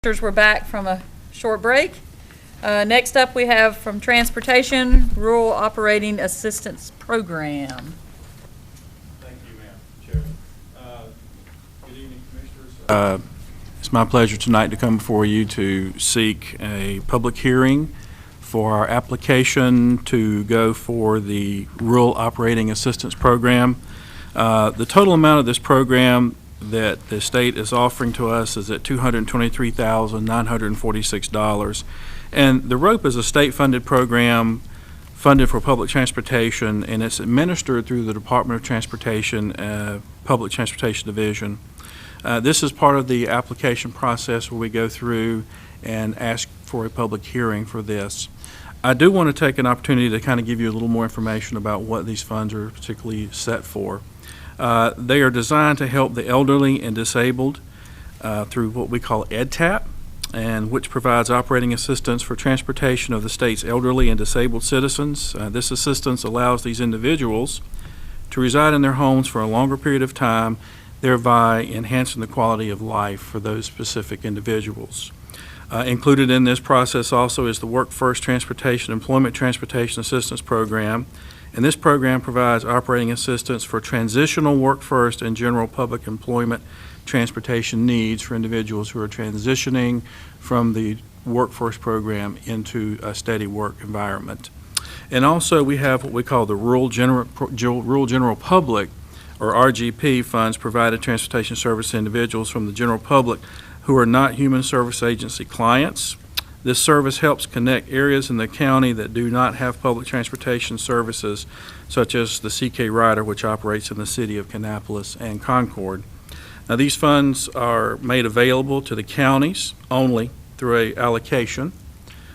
We're back from a short break. Next up, we have from Transportation, Rural Operating Assistance Program. Thank you, Madam Chairman. Good evening, Commissioners. It's my pleasure tonight to come before you to seek a public hearing for our application to go for the Rural Operating Assistance Program. The total amount of this program that the state is offering to us is at $223,946. And the ROPE is a state-funded program funded for public transportation, and it's administered through the Department of Transportation, Public Transportation Division. This is part of the application process where we go through and ask for a public hearing for this. I do want to take an opportunity to kind of give you a little more information about what these funds are particularly set for. They are designed to help the elderly and disabled through what we call EdTap, and which provides operating assistance for transportation of the state's elderly and disabled citizens. This assistance allows these individuals to reside in their homes for a longer period of time, thereby enhancing the quality of life for those specific individuals. Included in this process also is the Work First Transportation Employment Transportation Assistance Program. And this program provides operating assistance for transitional work first and general public employment transportation needs for individuals who are transitioning from the workforce program into a steady work environment. And also we have what we call the Rural General Public, or RGP, funds provided transportation service to individuals from the general public who are not Human Service Agency clients. This service helps connect areas in the county that do not have public transportation services, such as the CK Rider, which operates in the city of Kannapolis and Concord. Now, these funds are made available to the counties only through an allocation.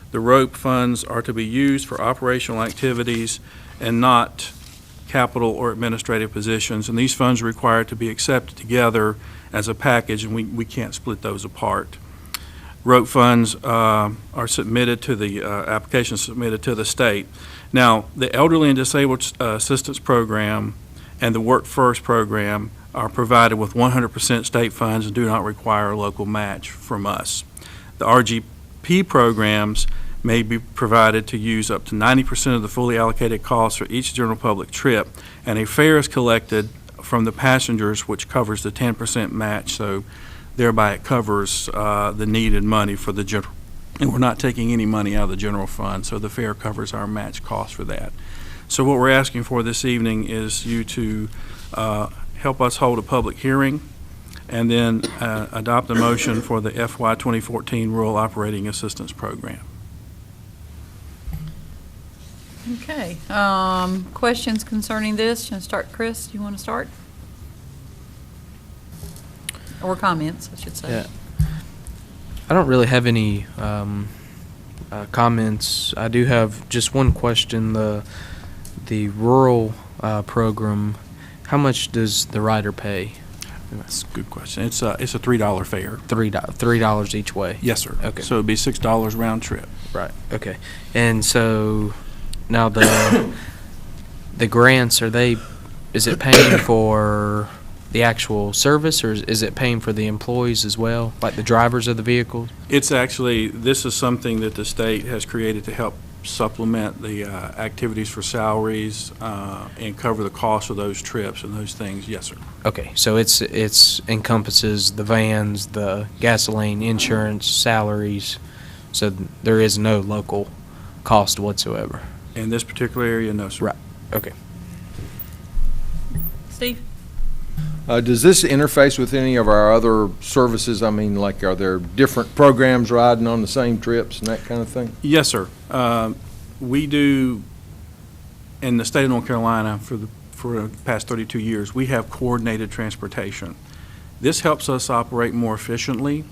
The ROPE funds are to be used for operational activities and not capital or administrative positions, and these funds are required to be accepted together as a package, and we can't split those apart. ROPE funds are submitted to the application submitted to the state. Now, the Elderly and Disabled Assistance Program and the Work First Program are provided with 100% state funds and do not require a local match from us. The RGP programs may be provided to use up to 90% of the fully allocated costs for each general public trip, and a fare is collected from the passengers, which covers the 10% match. So thereby it covers the needed money for the general, and we're not taking any money out of the general fund, so the fare covers our match cost for that. So what we're asking for this evening is you to help us hold a public hearing and then adopt a motion for the FY 2014 Rural Operating Assistance Program. Okay. Questions concerning this? Should I start, Chris? Do you want to start? Or comments, I should say. Yeah. I don't really have any comments. I do have just one question. The rural program, how much does the rider pay? That's a good question. It's a $3 fare. $3 each way? Yes, sir. Okay. So it'd be $6 round trip. Right. Okay. And so now the grants, is it paying for the actual service, or is it paying for the employees as well, like the drivers of the vehicles? It's actually, this is something that the state has created to help supplement the activities for salaries and cover the cost of those trips and those things. Yes, sir. Okay, so it's encompasses the vans, the gasoline, insurance, salaries, so there is no local cost whatsoever. In this particular area, no, sir. Right. Okay. Steve? Does this interface with any of our other services? I mean, like, are there different programs riding on the same trips and that kind of thing? Yes, sir. We do, in the state of North Carolina, for the past 32 years, we have coordinated transportation. This helps us operate more efficiently.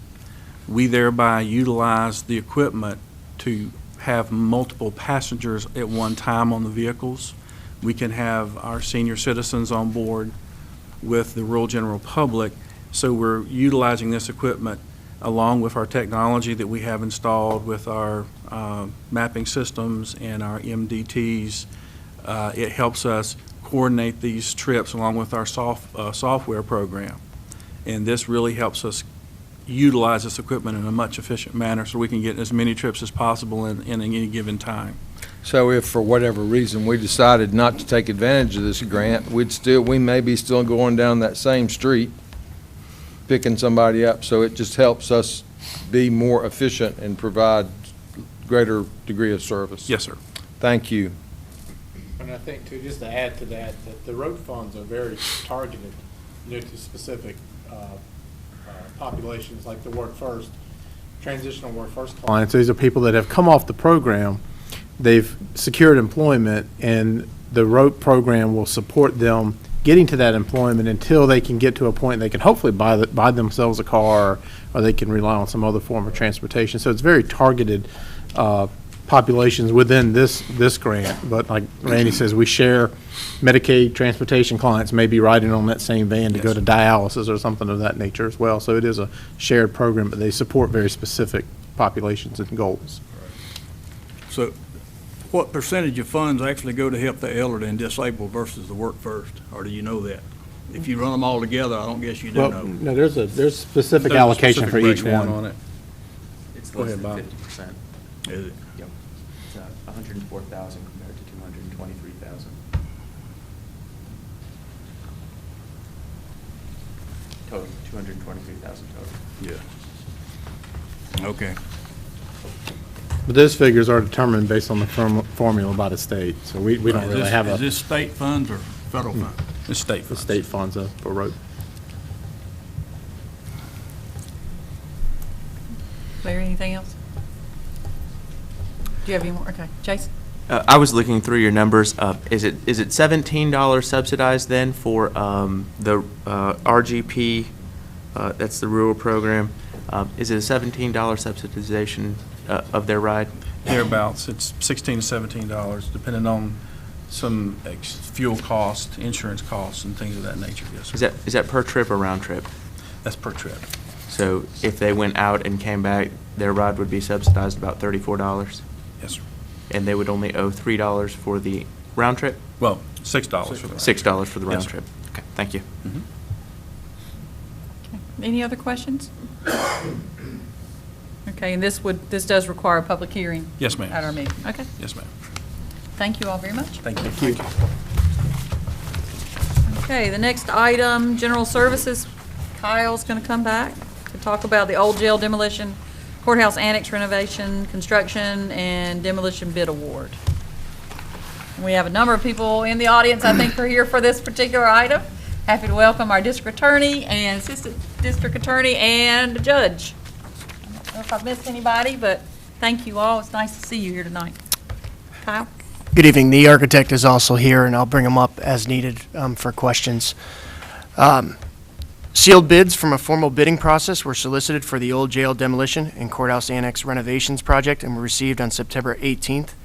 We thereby utilize the equipment to have multiple passengers at one time on the vehicles. We can have our senior citizens on board with the rural general public, so we're utilizing this equipment along with our technology that we have installed with our mapping systems and our MDTs. It helps us coordinate these trips along with our software program, and this really helps us utilize this equipment in a much efficient manner so we can get as many trips as possible in any given time. So if for whatever reason we decided not to take advantage of this grant, we may be still going down that same street, picking somebody up, so it just helps us be more efficient and provide greater degree of service. Yes, sir. Thank you. And I think too, just to add to that, that the road funds are very targeted, to specific populations, like the Work First, transitional Work First clients. These are people that have come off the program, they've secured employment, and the road program will support them getting to that employment until they can get to a point they can hopefully buy themselves a car, or they can rely on some other form of transportation. So it's very targeted populations within this grant. But like Randy says, we share Medicaid transportation clients may be riding on that same van to go to dialysis or something of that nature as well. So it is a shared program, but they support very specific populations and goals. So what percentage of funds actually go to help the elderly and disabled versus the Work First? Or do you know that? If you run them all together, I don't guess you do know. No, there's specific There's a allocation for specific each breakdown one. on it. It's Go less ahead, than Bob. 50%. Is it? Yep. It's 104,000 compared to 223,000. Total, 223,000 total. Yeah. Okay. But those figures are determined based on the formula by the state, so we don't really have Is a this state funds or federal funds? It's state the funds. state funds for road. Larry, anything else? Do you have any more? Okay, Jason? I was looking through your numbers. Is it $17 subsidized then for the RGP? That's the rural program. Is it a $17 subsidization of their ride? Thereabouts, it's $16 to $17, depending on some fuel cost, insurance costs, and things of that nature. Yes, sir. Is that per trip or round trip? That's per trip. So if they went out and came back, their ride would be subsidized about $34, Yes, sir. and they would only owe $3 for the round trip? Well, $6 for that. $6 for the round Yes, sir. trip. Okay, thank you. Mhm. Any other questions? Okay, and this does require a public hearing? Yes, ma'am. At our meeting. Okay, Yes, ma'am. thank you all very much. Thank you. Okay, the next item, general services. Kyle's going to come back to talk about the old jail demolition, courthouse annex renovation, construction, and demolition bid award. And we have a number of people in the audience, I think, who are here for this particular item. Happy to welcome our district attorney and assistant district attorney and the judge. I don't know if I've missed anybody, but thank you all. It's nice to see you here tonight. Kyle? Good evening. The architect is also here, and I'll bring him up as needed for questions. Sealed bids from a formal bidding process were solicited for the old jail demolition and courthouse annex renovations project and were received on September 18th.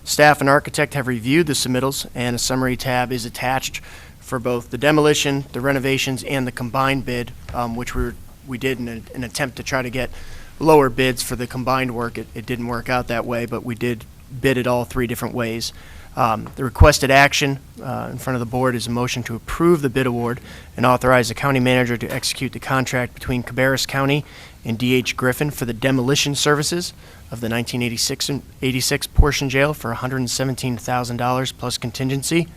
Staff and architect have reviewed the submittals, and a summary tab is attached for both the demolition, the renovations, and the combined bid, which we did in an attempt to try to get lower bids for the combined work. It didn't work out that way, but we did bid it all three different ways. The requested action in front of the board is a motion to approve the bid award and authorize the county manager to execute the contract between Cabarrus County and D.H. Griffin for the demolition services of the 1986 portion jail for $117,000 plus contingency,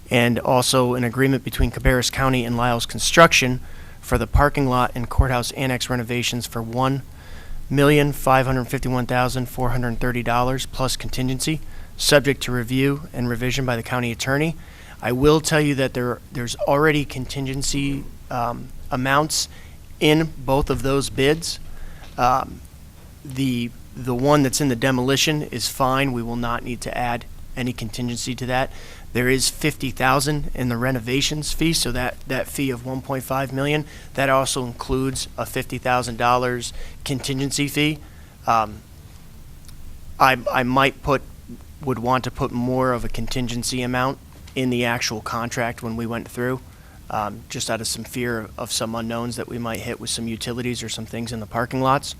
and also an agreement between Cabarrus County and Lyles Construction for the parking lot and courthouse annex renovations for $1,551,430 plus contingency, subject to review and revision by the county attorney. I will tell you that there's already contingency amounts in both of those bids. The one that's in the demolition is fine. We will not need to add any contingency to that. There is $50,000 in the renovations fee, so that fee of $1.5 million, that also includes a $50,000 contingency fee. I would want to put more of a contingency amount in the actual contract when we went through, just out of some fear of some unknowns that we might hit with some utilities or some things in the parking lots.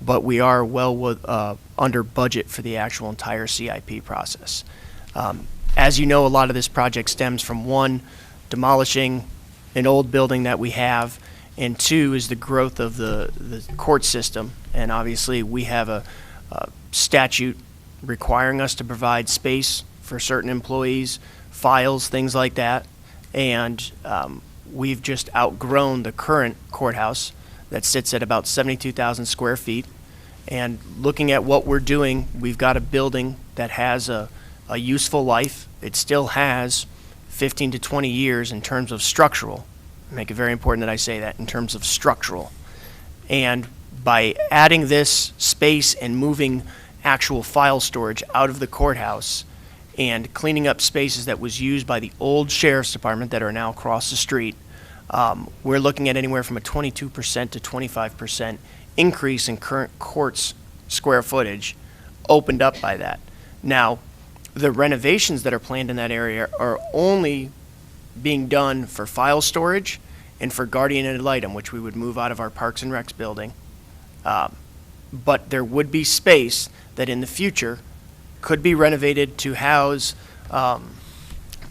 But we are well under budget for the actual entire CIP process. As you know, a lot of this project stems from one, demolishing an old building that we have and two is the growth of the court system. And obviously, we have a statute requiring us to provide space for certain employees, files, things like that. And we've just outgrown the current courthouse that sits at about 72,000 square feet. And looking at what we're doing, we've got a building that has a useful life. It still has 15 to 20 years in terms of structural. I make it very important that I say that, in terms of structural. And by adding this space and moving actual file storage out of the courthouse and cleaning up spaces that was used by the old sheriff's department that are now across the street, we're looking at anywhere from a 22% to 25% increase in current court's square footage opened up by that. Now, the renovations that are planned in that area are only being done for file storage and for guardian ad litem, which we would move out of our Parks and Recs building. But there would be space that in the future could be renovated to house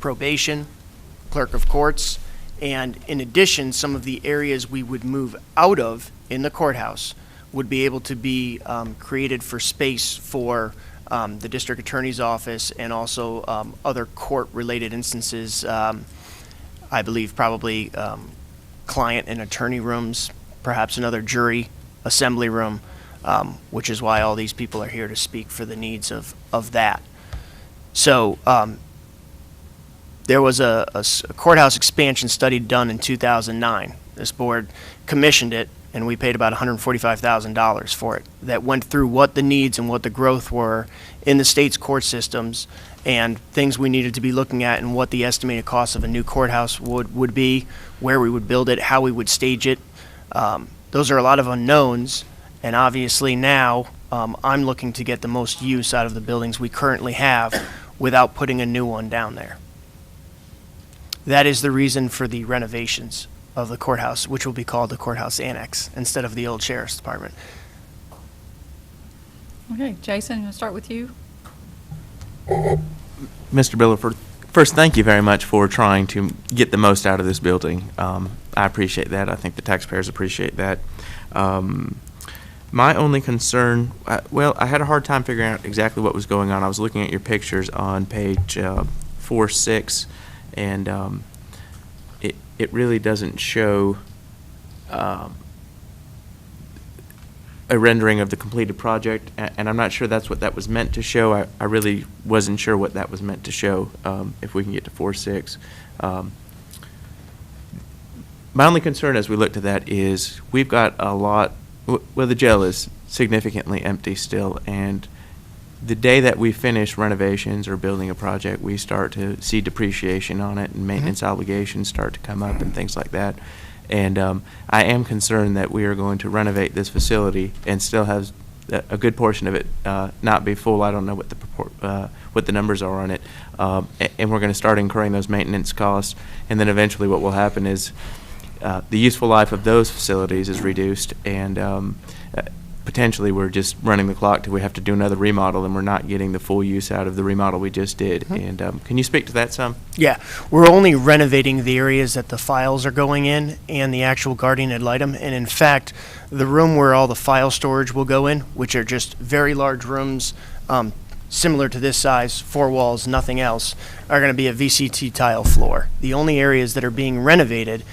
probation, clerk of courts, and in addition, some of the areas we would move out of in the courthouse would be able to be created for space for the district attorney's office and also other court-related instances. I believe probably client and attorney rooms, perhaps another jury assembly room, which is why all these people are here to speak for the needs of that. So there was a courthouse expansion study done in 2009. This board commissioned it, and we paid about $145,000 for it. That went through what the needs and what the growth were in the state's court systems and things we needed to be looking at and what the estimated cost of a new courthouse would be, where we would build it, how we would stage it. Those are a lot of unknowns, and obviously now I'm looking to get the most use out of the buildings we currently have without putting a new one down there. That is the reason for the renovations of the courthouse, which will be called the Courthouse Annex instead of the old Sheriff's Department. Okay, Jason, I'm going to start with you. Mr. Billiford, first, thank you very much for trying to get the most out of this building. I appreciate that. I think the taxpayers appreciate that. My only concern, I had a hard time figuring out exactly what was going on. I was looking at your pictures on page 4-6, and it really doesn't show a rendering of the completed project, and I'm not sure that's what that was meant to show. I really wasn't sure what that was meant to show, if we can get to 4-6. My only concern as we look to that is we've got a lot, well, the jail is significantly empty still, and the day that we finish renovations or building a project, we start to see depreciation on it and maintenance obligations start to come up and things like that. And I am concerned that we are going to renovate this facility and still have a good portion of it not be full. I don't know what the numbers are on it. And we're going to start incurring those maintenance costs. And then eventually what will happen is the useful life of those facilities is reduced, and potentially we're just running the clock till we have to do another remodel, and we're not getting the full use out of the remodel we just did. And can you speak to that some? Yeah, we're only renovating the areas that the files are going in and the actual guardian ad litem. And in fact, the room where all the file storage will go in, which are just very large rooms, similar to this size, 4 walls, nothing else, are going to be a VCT tile floor. The only areas that are being renovated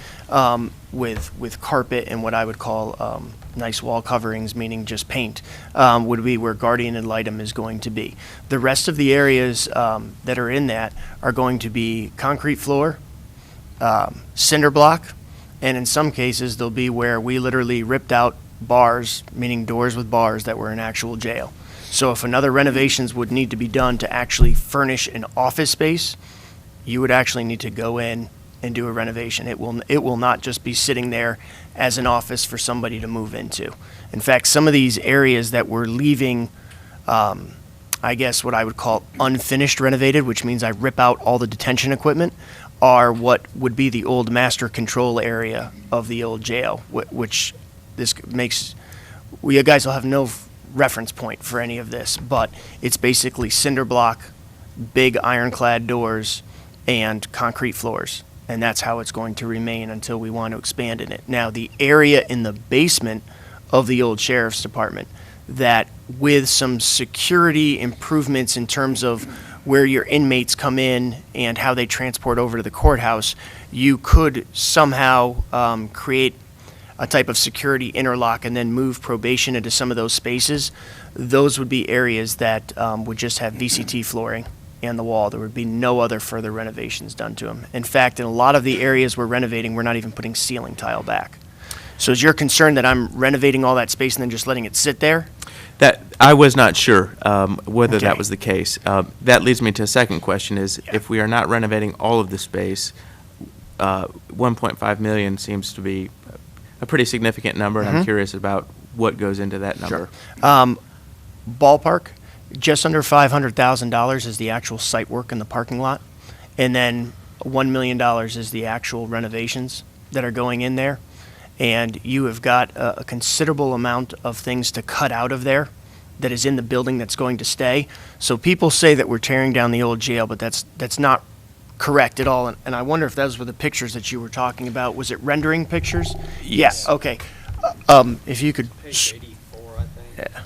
with carpet and what I would call nice wall coverings, meaning just paint, would be where guardian ad litem is going to be. The rest of the areas that are in that are going to be concrete floor, cinder block, and in some cases they'll be where we literally ripped out bars, meaning doors with bars that were in actual jail. So if another renovations would need to be done to actually furnish an office space, you would actually need to go in and do a renovation. It will not just be sitting there as an office for somebody to move into. In fact, some of these areas that we're leaving, I guess what I would call unfinished renovated, which means I rip out all the detention equipment, are what would be the old master control area of the old jail, which this makes, you guys will have no reference point for any of this, but it's basically cinder block, big ironclad doors, and concrete floors. and that's how it's going to remain until we want to expand in it. Now, the area in the basement of the old sheriff's department, that with some security improvements in terms of where your inmates come in and how they transport over to the courthouse, you could somehow create a type of security interlock and then move probation into some of those spaces. Those would be areas that would just have VCT flooring and the wall. There would be no other further renovations done to them. In fact, in a lot of the areas we're renovating, we're not even putting ceiling tile back. So is your concern that I'm renovating all that space and then just letting it sit there? That, I was not sure whether Okay. that was the case. That leads me to a second question is, if we are not renovating all of the space, 1.5 million seems to be a pretty significant number, and I'm curious about what goes into that number. Ballpark, just under $500,000 is the actual site work in the parking lot, and then $1 million is the actual renovations that are going in there. And you have got a considerable amount of things to cut out of there that is in the building that's going to stay. So people say that we're tearing down the old jail, but that's not correct at all. And I wonder if those were the pictures that you were talking about. Was it rendering pictures? Yes. Yeah, okay. If you could. Page 84, I think. Yeah.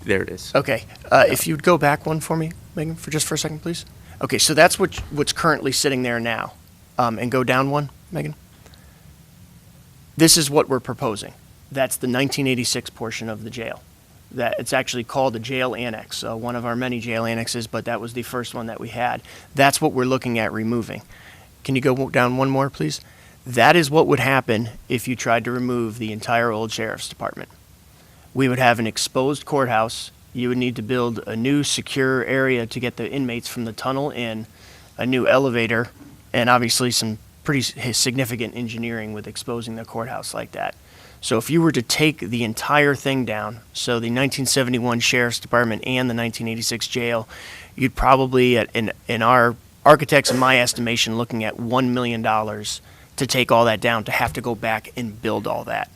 There it is. Okay, if you'd go back one for me, Megan, for a second, please. Okay, so that's what's currently sitting there now. And go down one, Megan. This is what we're proposing. That's the 1986 portion of the jail. That it's actually called the jail annex, one of our many jail annexes, but that was the first one that we had. That's what we're looking at removing. Can you go down one more, please? That is what would happen if you tried to remove the entire old sheriff's department. We would have an exposed courthouse. You would need to build a new secure area to get the inmates from the tunnel in, a new elevator, and obviously some pretty significant engineering with exposing the courthouse like that. So if you were to take the entire thing down, so the 1971 Sheriff's Department and the 1986 jail, you'd probably, in our architects and my estimation, looking at $1 million to take all that down, to have to go back and build all that.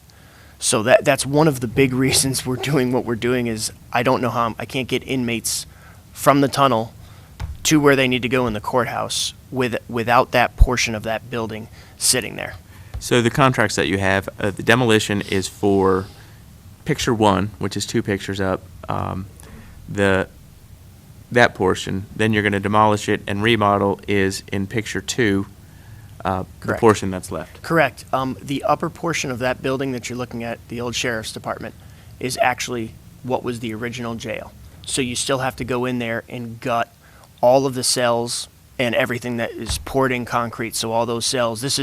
So that's one of the big reasons we're doing what we're doing is I don't know how I can't get inmates from the tunnel to where they need to go in the courthouse without that portion of that building sitting there. So the contracts that you have, the demolition is for picture one, which is 2 pictures up, that portion. Then you're going to demolish it, and remodel is in picture 2, the Correct. portion that's left. Correct. The upper portion of that building that you're looking at, the old sheriff's department, is actually what was the original jail. So you still have to go in there and gut all of the cells and everything that is poured in concrete. So all those cells, this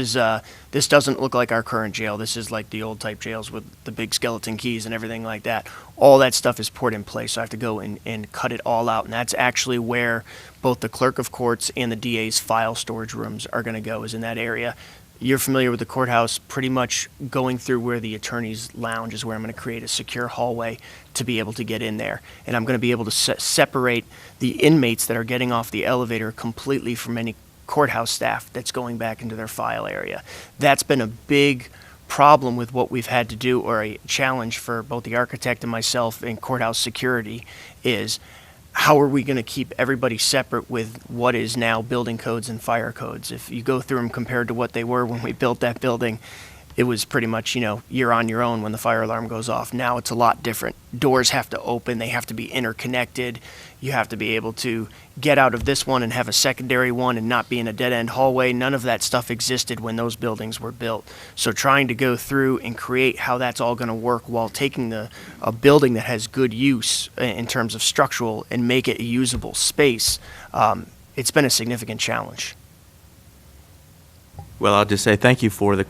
doesn't look like our current jail. This is like the old type jails with the big skeleton keys and everything like that. All that stuff is poured in place. So I have to go and cut it all out. And that's actually where both the clerk of courts and the DA's file storage rooms are going to go, is in that area. You're familiar with the courthouse, pretty much going through where the attorney's lounge is, where I'm going to create a secure hallway to be able to get in there. And I'm going to be able to separate the inmates that are getting off the elevator completely from any courthouse staff that's going back into their file area. That's been a big problem with what we've had to do, or a challenge for both the architect and myself in courthouse security, is how are we going to keep everybody separate with what is now building codes and fire codes? If you go through them compared to what they were when we built that building, it was pretty much, you're on your own when the fire alarm goes off. Now it's a lot different. Doors have to open. They have to be interconnected. You have to be able to get out of this one and have a secondary one and not be in a dead-end hallway. None of that stuff existed when those buildings were built. So trying to go through and create how that's all going to work while taking a building that has good use in terms of structural and make it a usable space, it's been a significant challenge. Well, I'll just say thank you for the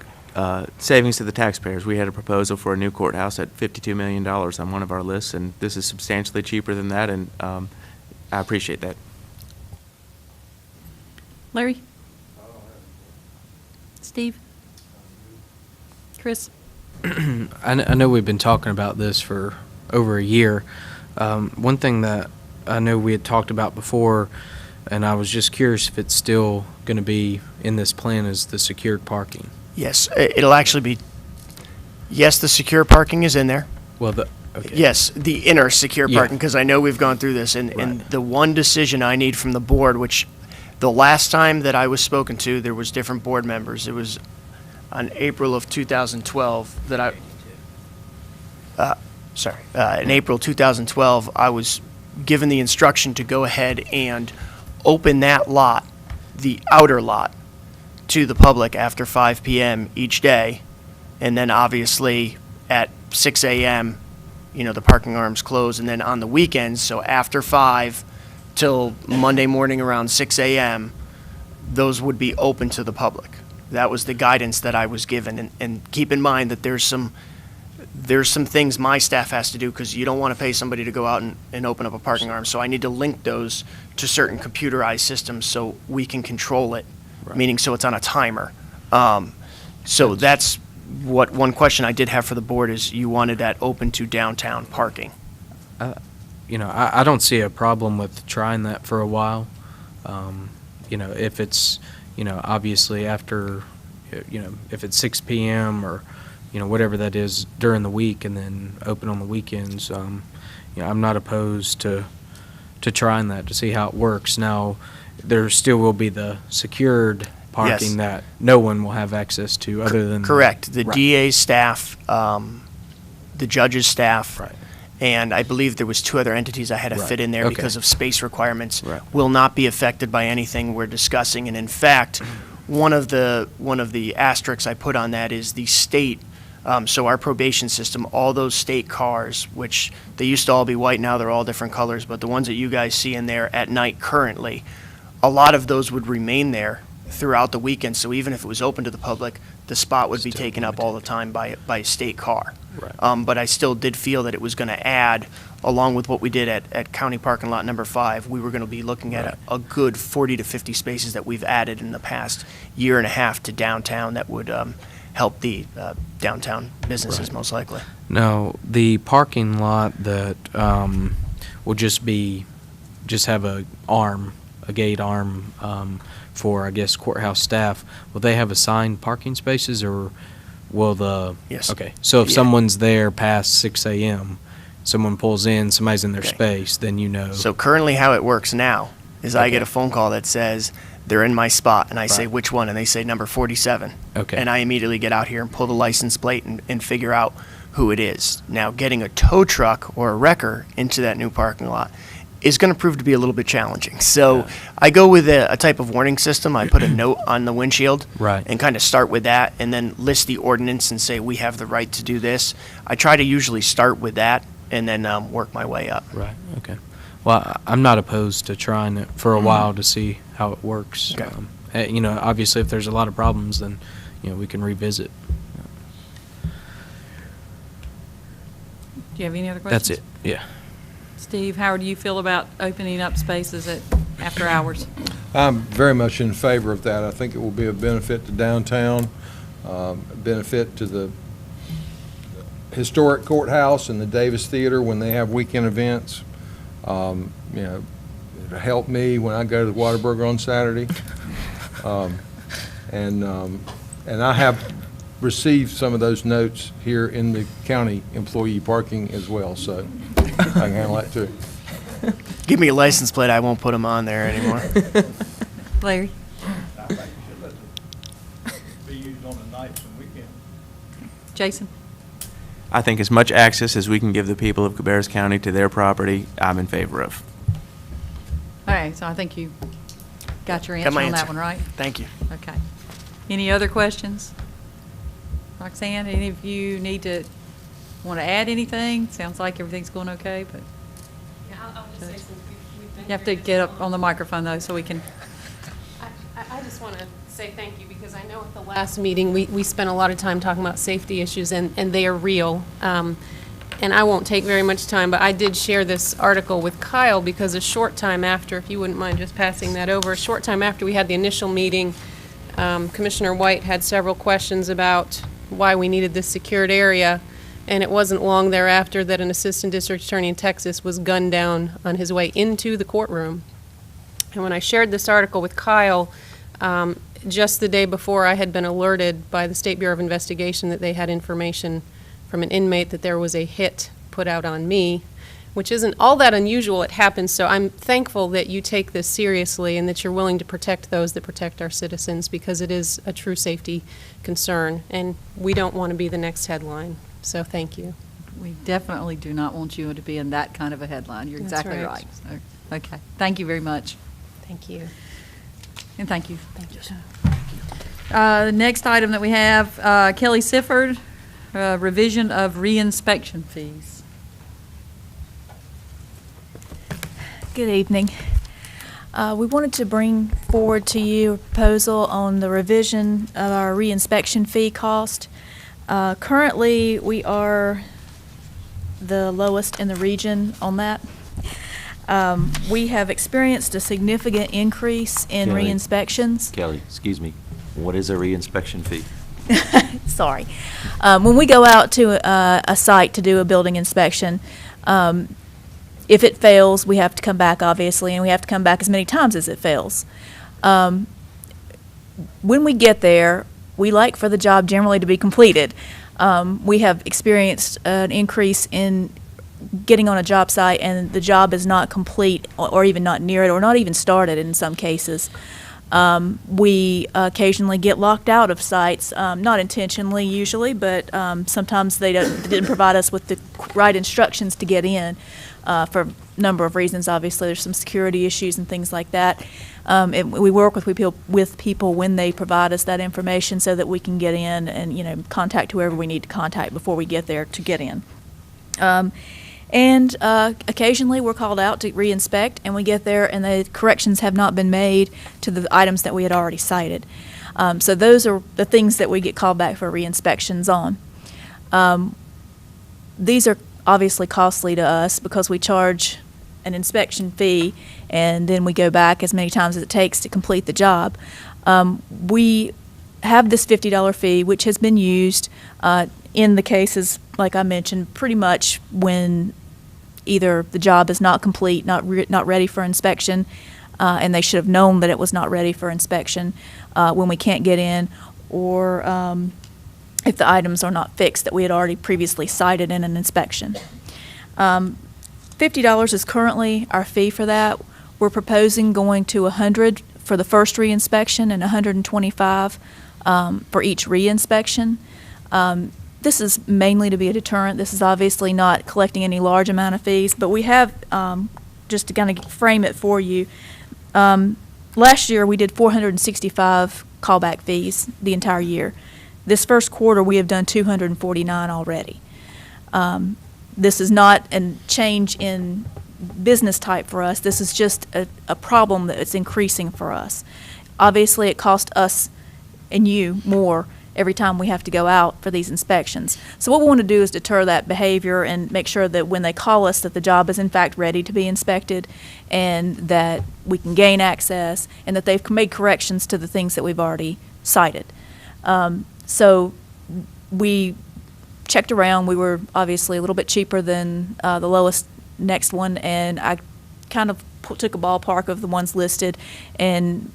savings to the taxpayers. We had a proposal for a new courthouse at $52 million on one of our lists, and this is substantially cheaper than that, and I appreciate that. Larry? Steve? Chris? I know we've been talking about this for over a year. One thing that I know we had talked about before, and I was just curious if it's still going to be in this plan, is the secured parking. Yes, it'll actually be, yes, the secure parking is in there. Well, Okay. Yes, the inner secure Yeah. parking, because I know we've gone through this, and the one decision I need from the board, which the last time that I was spoken to, there was different board members. It was on April of 2012 that in April 2012, I was given the instruction to go ahead and open that lot, the outer lot, to the public after 5 p.m. each day. And then obviously at 6 a.m., the parking arms close. And then on the weekends, so after 5 till Monday morning around 6 a.m., those would be open to the public. That was the guidance that I was given. And keep in mind that there's some things my staff has to do, because you don't want to pay somebody to go out and open up a parking arm. So I need to link those to certain computerized systems so we can control it, meaning so it's on a timer. So that's what one question I did have for the board is you wanted that open to downtown parking. I don't see a problem with trying that for a while. If it's, obviously after, if it's 6 p.m. or, whatever that is during the week, and then open on the weekends, I'm not opposed to trying that to see how it works. Now, there still will be the secured parking Yes. that no one will have access to other than. Correct. The Right. DA's staff, the judge's staff, Right. and I believe there was 2 other entities I had to Right. fit in there Okay. because of space requirements, Right. will not be affected by anything we're discussing. And in fact, one of the asterisks I put on that is the state. So our probation system, all those state cars, which they used to all be white, now they're all different colors, but the ones that you guys see in there at night currently, a lot of those would remain there throughout the weekend. So even if it was open to the public, the spot would be Still taken up all the time by a state car. Right. But I still did feel that it was going to add, along with what we did at County Parking Lot number 5, we were going to be looking at a good 40 to 50 spaces that we've added in the past year and a half to downtown that would help the downtown businesses most likely. Now, the parking lot that will just have a gate arm for, I guess, courthouse staff. Will they have assigned parking spaces, or will the? Yes. Okay, so if Yeah. someone's there past 6 a.m., someone pulls in, somebody's in their Okay. space, then you know. So currently how it works now is I Okay. get a phone call that says they're in my spot, and I say, Right. which one? And they say number 47. Okay. And I immediately get out here and pull the license plate and figure out who it is. Now, getting a tow truck or a wrecker into that new parking lot is going to prove to be a little bit challenging. So I go with a type of warning system. I put a note on the windshield Right. and kind of start with that, and then list the ordinance and say, we have the right to do this. I try to usually start with that and then work my way up. Right, okay. Well, I'm not opposed to trying it for a while to see how it works. Okay. Obviously, if there's a lot of problems, then, we can revisit. Do you have any other questions? That's it, yeah. Steve, how do you feel about opening up spaces after hours? I'm very much in favor of that. I think it will be a benefit to downtown, a benefit to the historic courthouse and the Davis Theater when they have weekend events. It'll help me when I go to the Whataburger on Saturday. And I have received some of those notes here in the county employee parking as well, so I can handle that too. Give me a license plate, I won't put them on there anymore. Larry? I think you should let it be used on the nights and weekends. Jason? I think as much access as we can give the people of Cabarrus County to their property, I'm in favor of. All right, so I think you got your Got answer my on that answer. one, right? Thank you. Okay. Any other questions? Roxanne, any of you want to add anything? Sounds like everything's going okay, but Yeah, I'll just say, since we've been you have to here get so up on the long, microphone though, so we can. I just want to say thank you, because I know at the last meeting, we spent a lot of time talking about safety issues, and they are real. And I won't take very much time, but I did share this article with Kyle, because a short time after, if you wouldn't mind just passing that over, a short time after we had the initial meeting, Commissioner White had several questions about why we needed this secured area, and it wasn't long thereafter that an assistant district attorney in Texas was gunned down on his way into the courtroom. And when I shared this article with Kyle, just the day before, I had been alerted by the State Bureau of Investigation that they had information from an inmate that there was a hit put out on me, which isn't all that unusual. It happens, so I'm thankful that you take this seriously and that you're willing to protect those that protect our citizens, because it is a true safety concern, and we don't want to be the next headline. So thank you. We definitely do not want you to be in that kind of a headline. You're That's exactly right. right. So, okay, thank you very much. Thank you. And thank you. Thank you. The next item that we have, Kelly Sifford, revision of reinspection fees. Good evening. We wanted to bring forward to you a proposal on the revision of our reinspection fee cost. Currently, we are the lowest in the region on that. We have experienced a significant increase in Kelly. re-inspections. Kelly, excuse me, what is a reinspection fee? Sorry. When we go out to a site to do a building inspection, if it fails, we have to come back, obviously, and we have to come back as many times as it fails. When we get there, we like for the job generally to be completed. We have experienced an increase in getting on a job site and the job is not complete or even not near it or not even started in some cases. We occasionally get locked out of sites, not intentionally usually, but sometimes they didn't provide us with the right instructions to get in for a number of reasons. Obviously, there's some security issues and things like that. We work with people when they provide us that information so that we can get in and contact whoever we need to contact before we get there to get in. And occasionally we're called out to re-inspect, and we get there and the corrections have not been made to the items that we had already cited. So those are the things that we get called back for re-inspections on. These are obviously costly to us because we charge an inspection fee and then we go back as many times as it takes to complete the job. We have this $50 fee, which has been used in the cases, like I mentioned, pretty much when either the job is not complete, not ready for inspection, and they should have known that it was not ready for inspection, when we can't get in, or if the items are not fixed that we had already previously cited in an inspection. $50 is currently our fee for that. We're proposing going to $100 for the first re-inspection and $125 for each re-inspection. This is mainly to be a deterrent. This is obviously not collecting any large amount of fees, but we have, just to kind of frame it for you, last year we did 465 callback fees the entire year. This first quarter we have done 249 already. This is not a change in business type for us. This is just a problem that's increasing for us. Obviously it costs us and you more every time we have to go out for these inspections. So what we want to do is deter that behavior and make sure that when they call us that the job is in fact ready to be inspected and that we can gain access and that they've made corrections to the things that we've already cited. So we checked around. We were obviously a little bit cheaper than the lowest next one, and I kind of took a ballpark of the ones listed and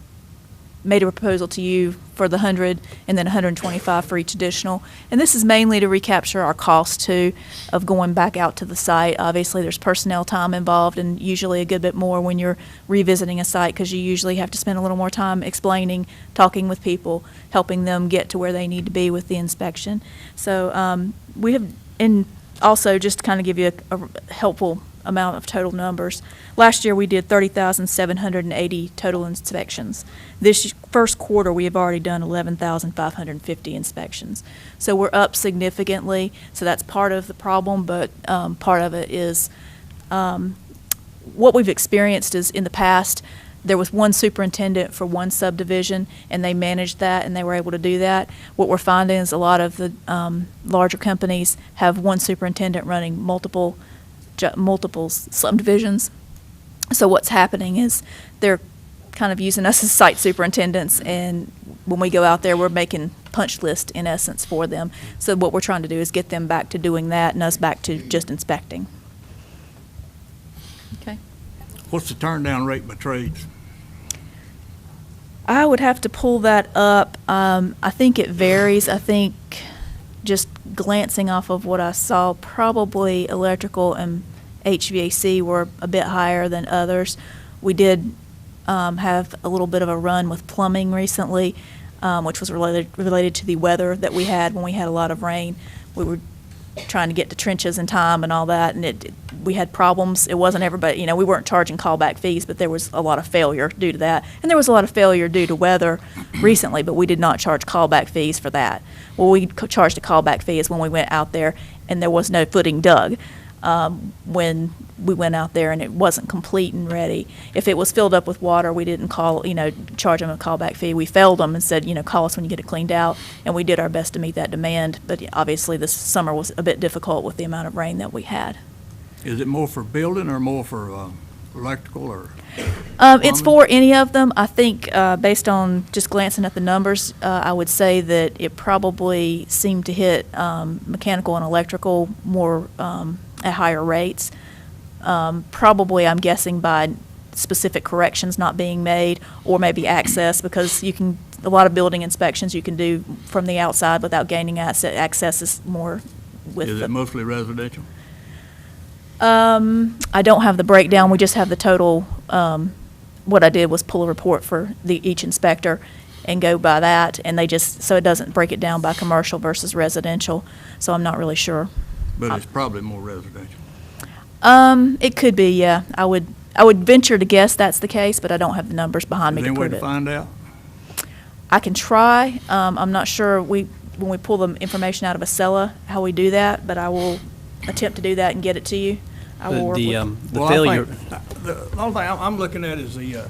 made a proposal to you for the 100 and then 125 for each additional. And this is mainly to recapture our cost too of going back out to the site. Obviously there's personnel time involved and usually a good bit more when you're revisiting a site because you usually have to spend a little more time explaining, talking with people, helping them get to where they need to be with the inspection. So we have, and also just to kind of give you a helpful amount of total numbers. Last year we did 30,780 total inspections. This first quarter we have already done 11,550 inspections. So we're up significantly. So that's part of the problem, but part of it is what we've experienced is in the past there was one superintendent for one subdivision and they managed that and they were able to do that. What we're finding is a lot of the larger companies have one superintendent running multiple subdivisions. So what's happening is they're kind of using us as site superintendents, and when we go out there we're making punch list in essence for them. So what we're trying to do is get them back to doing that and us back to just inspecting. Okay. What's the turn down rate by trades? I would have to pull that up. I think it varies. I think just glancing off of what I saw, probably electrical and HVAC were a bit higher than others. We did have a little bit of a run with plumbing recently, which was related to the weather that we had when we had a lot of rain. We were trying to get to trenches in time and all that, and we had problems. It wasn't everybody, we weren't charging callback fees, but there was a lot of failure due to that. And there was a lot of failure due to weather recently, but we did not charge callback fees for that. Well, we charged a callback fee is when we went out there and there was no footing dug. When we went out there and it wasn't complete and ready. If it was filled up with water, we didn't charge them a callback fee. We failed them and said, call us when you get it cleaned out, and we did our best to meet that demand. But obviously, this summer was a bit difficult with the amount of rain that we had. Is it more for building or more for electrical or? It's for any of them. I think, based on just glancing at the numbers, I would say that it probably seemed to hit mechanical and electrical more at higher rates. Probably, I'm guessing, by specific corrections not being made, or maybe access, because a lot of building inspections you can do from the outside without gaining access is more with. Is it mostly residential? I don't have the breakdown. We just have the total. What I did was pull a report for each inspector and go by that, and so it doesn't break it down by commercial versus residential, so I'm not really sure. But it's probably more residential. It could be, yeah. I would venture to guess that's the case, but I don't have the numbers behind me to prove it. Is there any way to find out? I can try. I'm not sure when we pull the information out of Acela how we do that, but I will attempt to do that and get it to you. I will work with. Well, failure. The only thing I'm looking at is the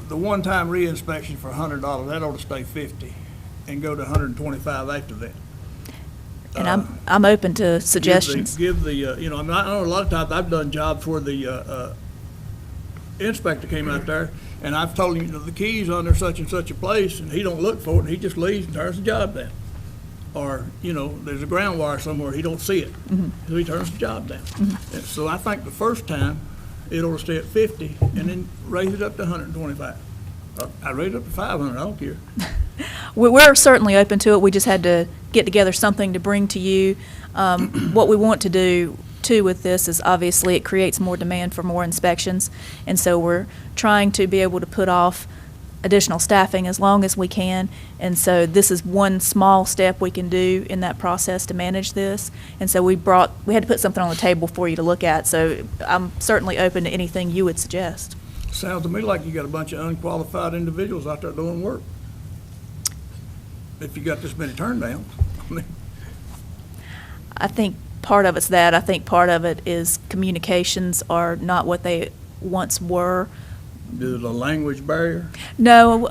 one-time re-inspection for $100. That ought to stay 50 and go to 125 after that. And I'm open to suggestions. I know a lot of times I've done jobs where the inspector came out there and I've told him, the key's under such and such a place, and he don't look for it, and he just leaves and turns the job down. Or, there's a ground wire somewhere, he don't see it, so he turns the job down. And so I think the first time, it ought to stay at 50 and then raise it up to 125. I raise it up to 500, I don't care. We're certainly open to it. We just had to get together something to bring to you. What we want to do, too, with this is obviously it creates more demand for more inspections. And so we're trying to be able to put off additional staffing as long as we can. And so this is one small step we can do in that process to manage this. And so we had to put something on the table for you to look at. So I'm certainly open to anything you would suggest. Sounds to me like you got a bunch of unqualified individuals out there doing work. If you got this many turndowns, I think part of it's that. I think part of it is communications are not what they once were. Is it a language barrier? No,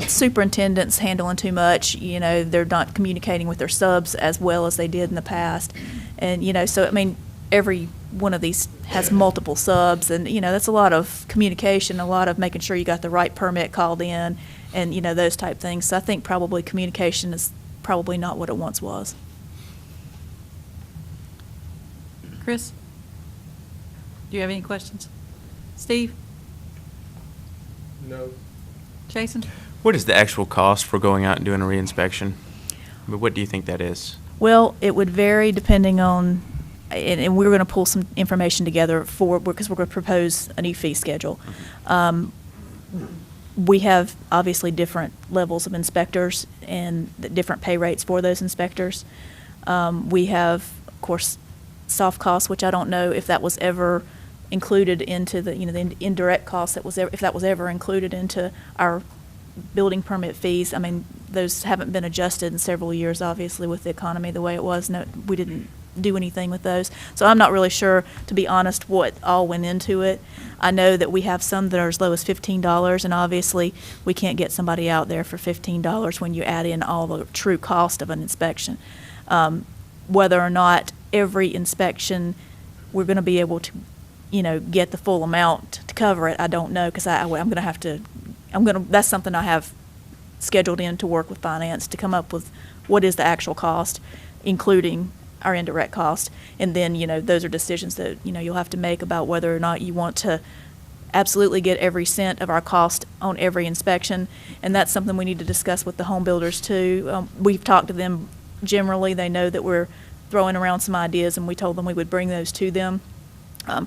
superintendents handling too much. They're not communicating with their subs as well as they did in the past. And, every one of these has multiple subs, and, that's a lot of communication, a lot of making sure you got the right permit called in, and, those type things. So I think probably communication is probably not what it once was. Chris? Do you have any questions? Steve? No. Jason? What is the actual cost for going out and doing a re-inspection? What do you think that is? Well, it would vary depending on, and we're going to pull some information together because we're going to propose a new fee schedule. We have obviously different levels of inspectors and different pay rates for those inspectors. We have, of course, soft costs, which I don't know if that was ever included into the indirect costs if that was ever included into our building permit fees. Those haven't been adjusted in several years, obviously, with the economy the way it was. No, we didn't do anything with those. So I'm not really sure, to be honest, what all went into it. I know that we have some that are as low as $15, and obviously we can't get somebody out there for $15 when you add in all the true cost of an inspection. Whether or not every inspection we're going to be able to get the full amount to cover it, I don't know, because that's something I have scheduled in to work with finance to come up with what is the actual cost, including our indirect cost. And then, those are decisions that, you'll have to make about whether or not you want to absolutely get every cent of our cost on every inspection. And that's something we need to discuss with the home builders too. We've talked to them generally, they know that we're throwing around some ideas, and we told them we would bring those to them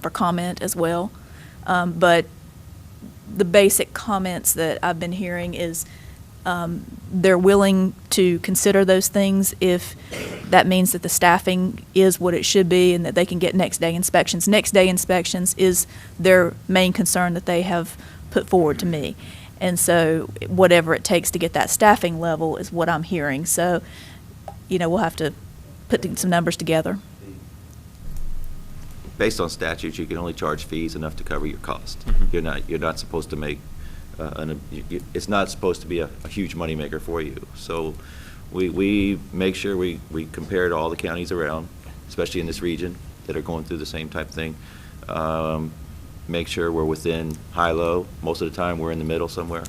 for comment as well. But the basic comments that I've been hearing is they're willing to consider those things if that means that the staffing is what it should be and that they can get next day inspections. Next day inspections is their main concern that they have put forward to me. And so whatever it takes to get that staffing level is what I'm hearing. So, we'll have to put some numbers together. Based on statutes, you can only charge fees enough to cover your cost. You're not supposed to make, it's not supposed to be a huge moneymaker for you. So we make sure we compare to all the counties around, especially in this region, that are going through the same type of thing. Make sure we're within high-low. Most of the time, we're in the middle somewhere.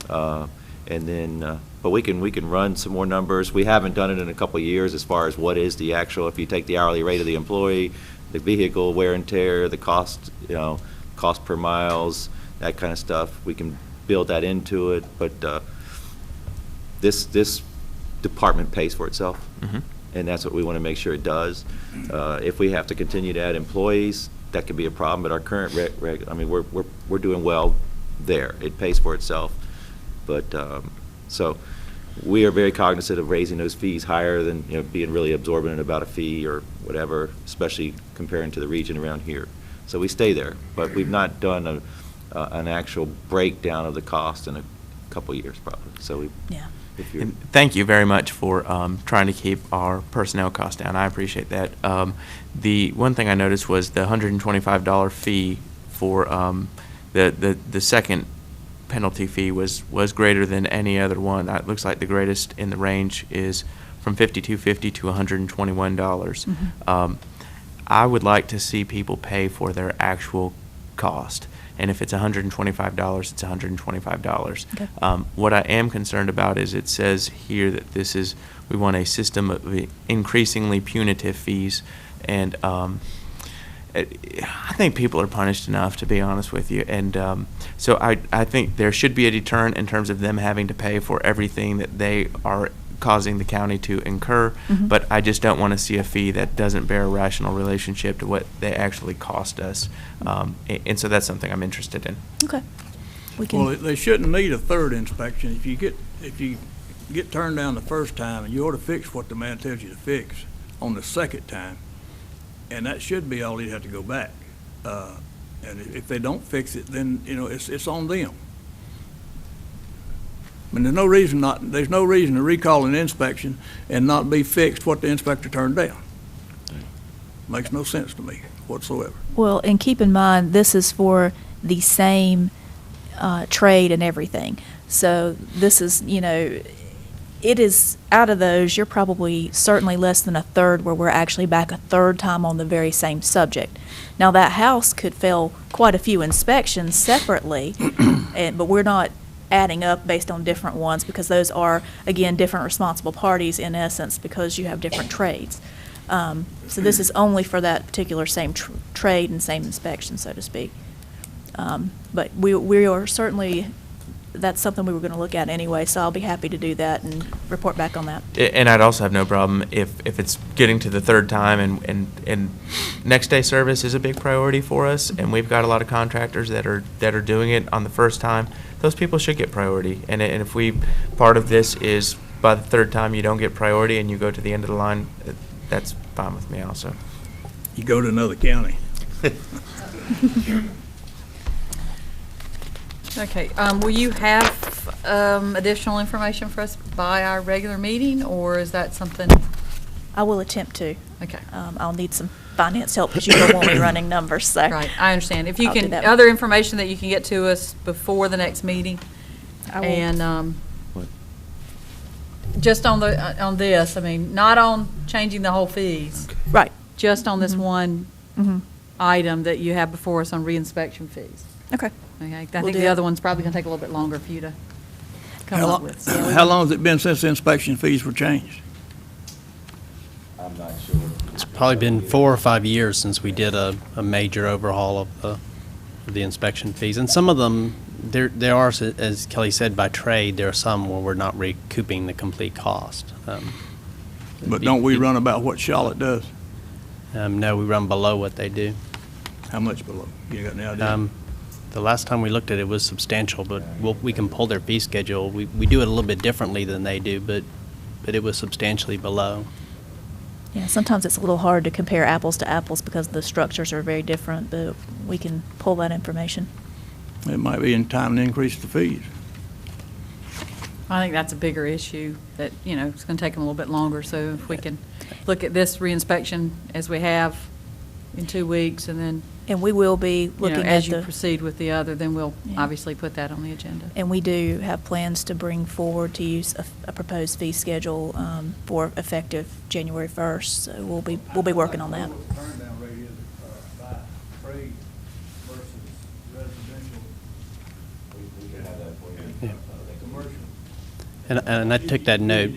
And then, but we can run some more numbers. We haven't done it in a couple of years as far as what is the actual, if you take the hourly rate of the employee, the vehicle wear and tear, the cost, cost per miles, that kind of stuff. We can build that into it, but this department pays for itself, and that's what we want to make sure it does. If we have to continue to add employees, that could be a problem. But our current we're doing well there. It pays for itself, but so we are very cognizant of raising those fees higher than being really absorbent about a fee or whatever, especially comparing to the region around here. So we stay there, but we've not done an actual breakdown of the cost in a couple of years probably. So And thank you very much for trying to keep our personnel costs down. I appreciate that. The one thing I noticed was the $125 fee for the second penalty fee was greater than any other one. It looks like the greatest in the range is from $52.50 to $121. I would like to see people pay for their actual cost. And if it's $125, it's $125. Okay. What I am concerned about is it says here that we want a system of increasingly punitive fees. And I think people are punished enough, to be honest with you. And so I think there should be a deterrent in terms of them having to pay for everything that they are causing the county to incur. But I just don't want to see a fee that doesn't bear a rational relationship to what they actually cost us. And so that's something I'm interested in. Okay. We can. Well, they shouldn't need a third inspection. If you get turned down the first time, and you ought to fix what the man tells you to fix on the second time, and that should be all he'd have to go back. And if they don't fix it, then it's on them. I mean, there's no reason to recall an inspection and not be fixed what the inspector turned down. Makes no sense to me whatsoever. Well, and keep in mind, this is for the same trade and everything. So this is, it is, out of those, you're probably certainly less than a third where we're actually back a third time on the very same subject. Now, that house could fail quite a few inspections separately, but we're not adding up based on different ones because those are, again, different responsible parties in essence because you have different trades. So this is only for that particular same trade and same inspection, so to speak. But we are certainly, that's something we were going to look at anyway, so I'll be happy to do that and report back on that. And I'd also have no problem if it's getting to the third time and next day service is a big priority for us, and we've got a lot of contractors that are doing it on the first time. Those people should get priority. And if part of this is by the third time you don't get priority and you go to the end of the line, that's fine with me also. You go to another county. Okay, will you have additional information for us by our regular meeting, or is that something? I will attempt to. Okay. I'll need some finance help because you don't want me running numbers, so. Right, I understand. If you I'll do can, that. other information that you can get to us before the next meeting, I will. and just on this, I mean, not on changing the whole fees, Right. just on this one item that you have before us on reinspection fees. Okay. Okay, I We'll think do the that. other one's probably going to take a little bit longer for you to come up with. So How long has it been since the inspection fees were changed? I'm not sure. It's probably been 4 or 5 years since we did a major overhaul of the inspection fees. And some of them, there are, as Kelly said, by trade, there are some where we're not recouping the complete cost. But don't we run about what Charlotte does? No, we run below what they do. How much below? You got any idea? The last time we looked at it was substantial, but we can pull their fee schedule. We do it a little bit differently than they do, but it was substantially below. Yeah, sometimes it's a little hard to compare apples to apples because the structures are very different, but we can pull that information. It might be in time to increase the fees. I think that's a bigger issue that, it's going to take them a little bit longer. So if we can look at this reinspection as we have in 2 weeks, and then, And we will be looking as at you the, proceed with the other, then we'll Yeah. obviously put that on the agenda. and we do have plans to bring forward to use a proposed fee schedule for effective January 1st. So we'll be working on that. What the turn down rate is by trade versus residential Yeah. commercial. And I took that note,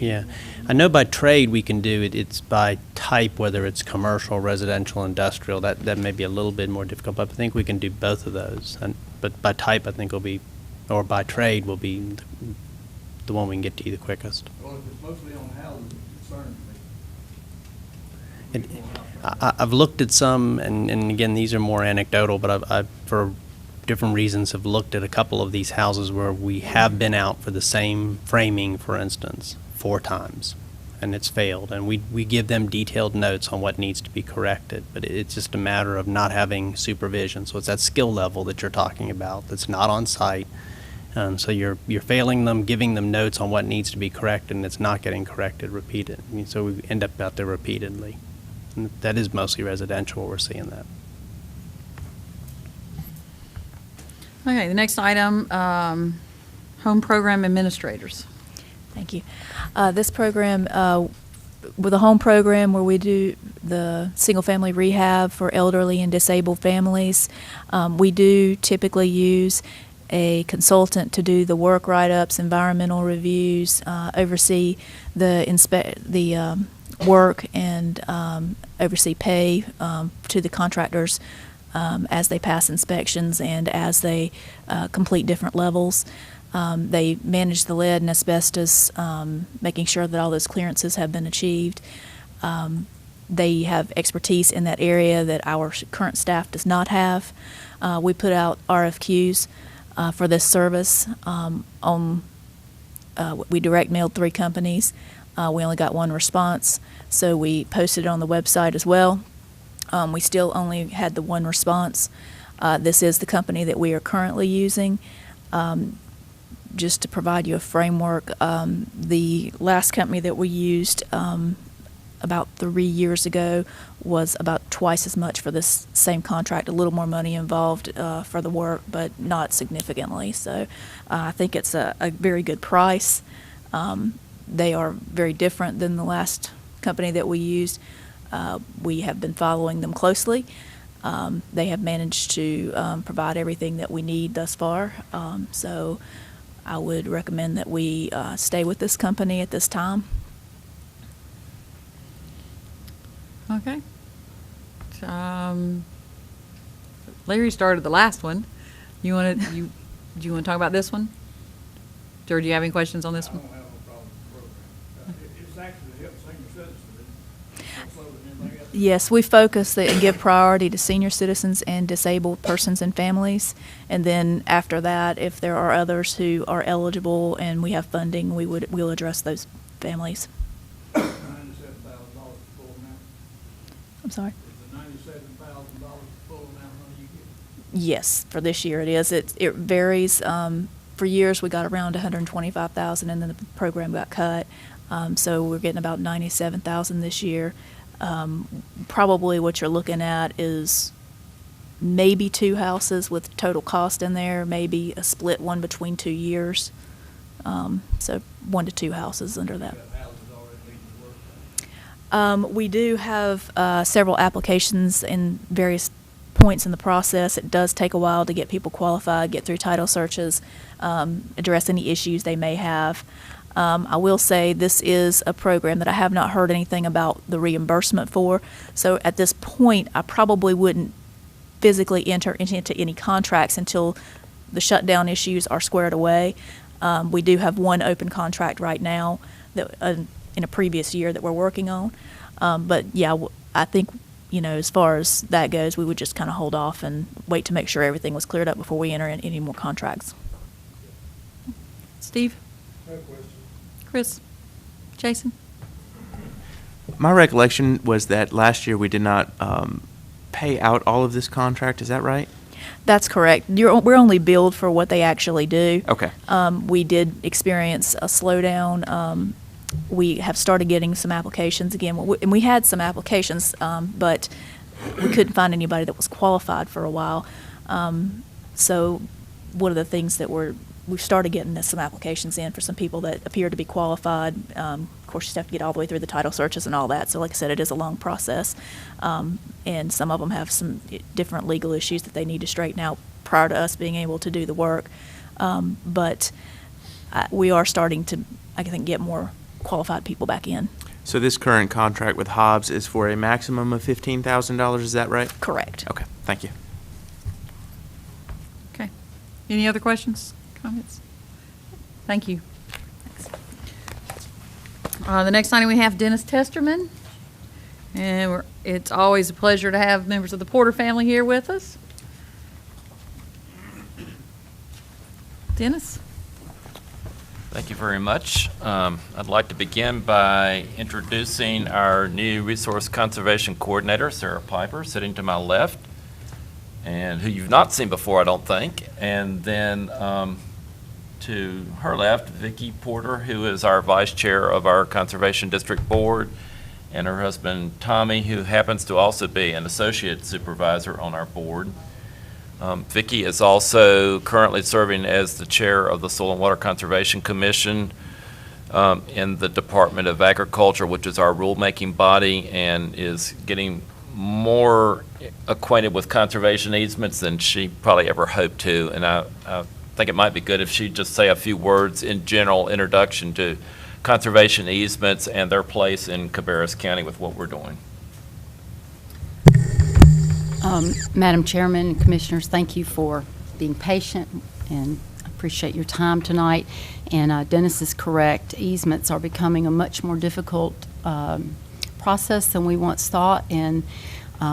yeah. I know by trade we can do it, it's by type, whether it's commercial, residential, industrial, that may be a little bit more difficult, but I think we can do both of those. But by type, I think will be, or by trade will be the one we can get to you the quickest. Well, if it's mostly on houses, it concerns me. I've looked at some, and again, these are more anecdotal, but I've, for different reasons, have looked at a couple of these houses where we have been out for the same framing, for instance, 4 times, and it's failed. And we give them detailed notes on what needs to be corrected, but it's just a matter of not having supervision. So it's that skill level that you're talking about that's not on site. So you're failing them, giving them notes on what needs to be corrected, and it's not getting corrected repeated. I mean, so we end up out there repeatedly. And that is mostly residential, we're seeing that. Okay, the next item, home program administrators. Thank you. This program, with a home program where we do the single-family rehab for elderly and disabled families, we do typically use a consultant to do the work write-ups, environmental reviews, oversee the work, and oversee pay to the contractors as they pass inspections and as they complete different levels. They manage the lead and asbestos, making sure that all those clearances have been achieved. They have expertise in that area that our current staff does not have. We put out RFQs for this service. We direct mailed 3 companies. We only got 1 response, so we posted it on the website as well. We still only had the 1 response. This is the company that we are currently using. Just to provide you a framework, the last company that we used about 3 years ago was about twice as much for this same contract, a little more money involved for the work, but not significantly. So I think it's a very good price. They are very different than the last company that we used. We have been following them closely. They have managed to provide everything that we need thus far. So I would recommend that we stay with this company at this time. Okay. Larry started the last one. Do you want to talk about this one? Or do you have any questions on this I one? don't have no problem with the program. It's actually to help senior citizens, more so than anything else. Yes, we focus and give priority to senior citizens and disabled persons and families. And then after that, if there are others who are eligible and we have funding, we'll address those families. $97,000 full amount. I'm sorry? Is the $97,000 full amount money you get? Yes, for this year it is. It varies. For years, we got around $125,000, and then the program got cut. So we're getting about $97,000 this year. Probably what you're looking at is maybe 2 houses with total cost in there, maybe a split one between 2 years. So 1 to 2 houses under that. Got houses already leading the work. We do have several applications in various points in the process. It does take a while to get people qualified, get through title searches, address any issues they may have. I will say this is a program that I have not heard anything about the reimbursement for. So at this point, I probably wouldn't physically enter into any contracts until the shutdown issues are squared away. We do have 1 open contract right now that in a previous year that we're working on. But yeah, I think, as far as that goes, we would just kind of hold off and wait to make sure everything was cleared up before we enter in any more contracts. Steve? No question. Chris? Jason? My recollection was that last year we did not pay out all of this contract. Is that right? That's correct. We're only billed for what they actually do. Okay. We did experience a slowdown. We have started getting some applications again, and we had some applications, but we couldn't find anybody that was qualified for a while. So one of the things that we've started getting some applications in for some people that appear to be qualified. Of course, you just have to get all the way through the title searches and all that. So like I said, it is a long process. And some of them have some different legal issues that they need to straighten out prior to us being able to do the work. But we are starting to, I think, get more qualified people back in. So this current contract with Hobbs is for a maximum of $15,000, is that right? Correct. Okay, thank you. Okay. Any other questions, comments? Thank you. The next item we have Dennis Testerman. And it's always a pleasure to have members of the Porter family here with us. Dennis? Thank you very much. I'd like to begin by introducing our new Resource Conservation Coordinator, Sarah Piper, sitting to my left, and who you've not seen before, I don't think. And then to her left, Vicki Porter, who is our Vice Chair of our Conservation District Board, and her husband, Tommy, who happens to also be an Associate Supervisor on our board. Vicki is also currently serving as the chair of the Soil and Water Conservation Commission in the Department of Agriculture, which is our rulemaking body, and is getting more acquainted with conservation easements than she probably ever hoped to. And I think it might be good if she'd just say a few words in general introduction to conservation easements and their place in Cabarrus County with what we're doing. Madam Chairman and Commissioners, thank you for being patient, and I appreciate your time tonight. And Dennis is correct. Easements are becoming a much more difficult process than we once thought, and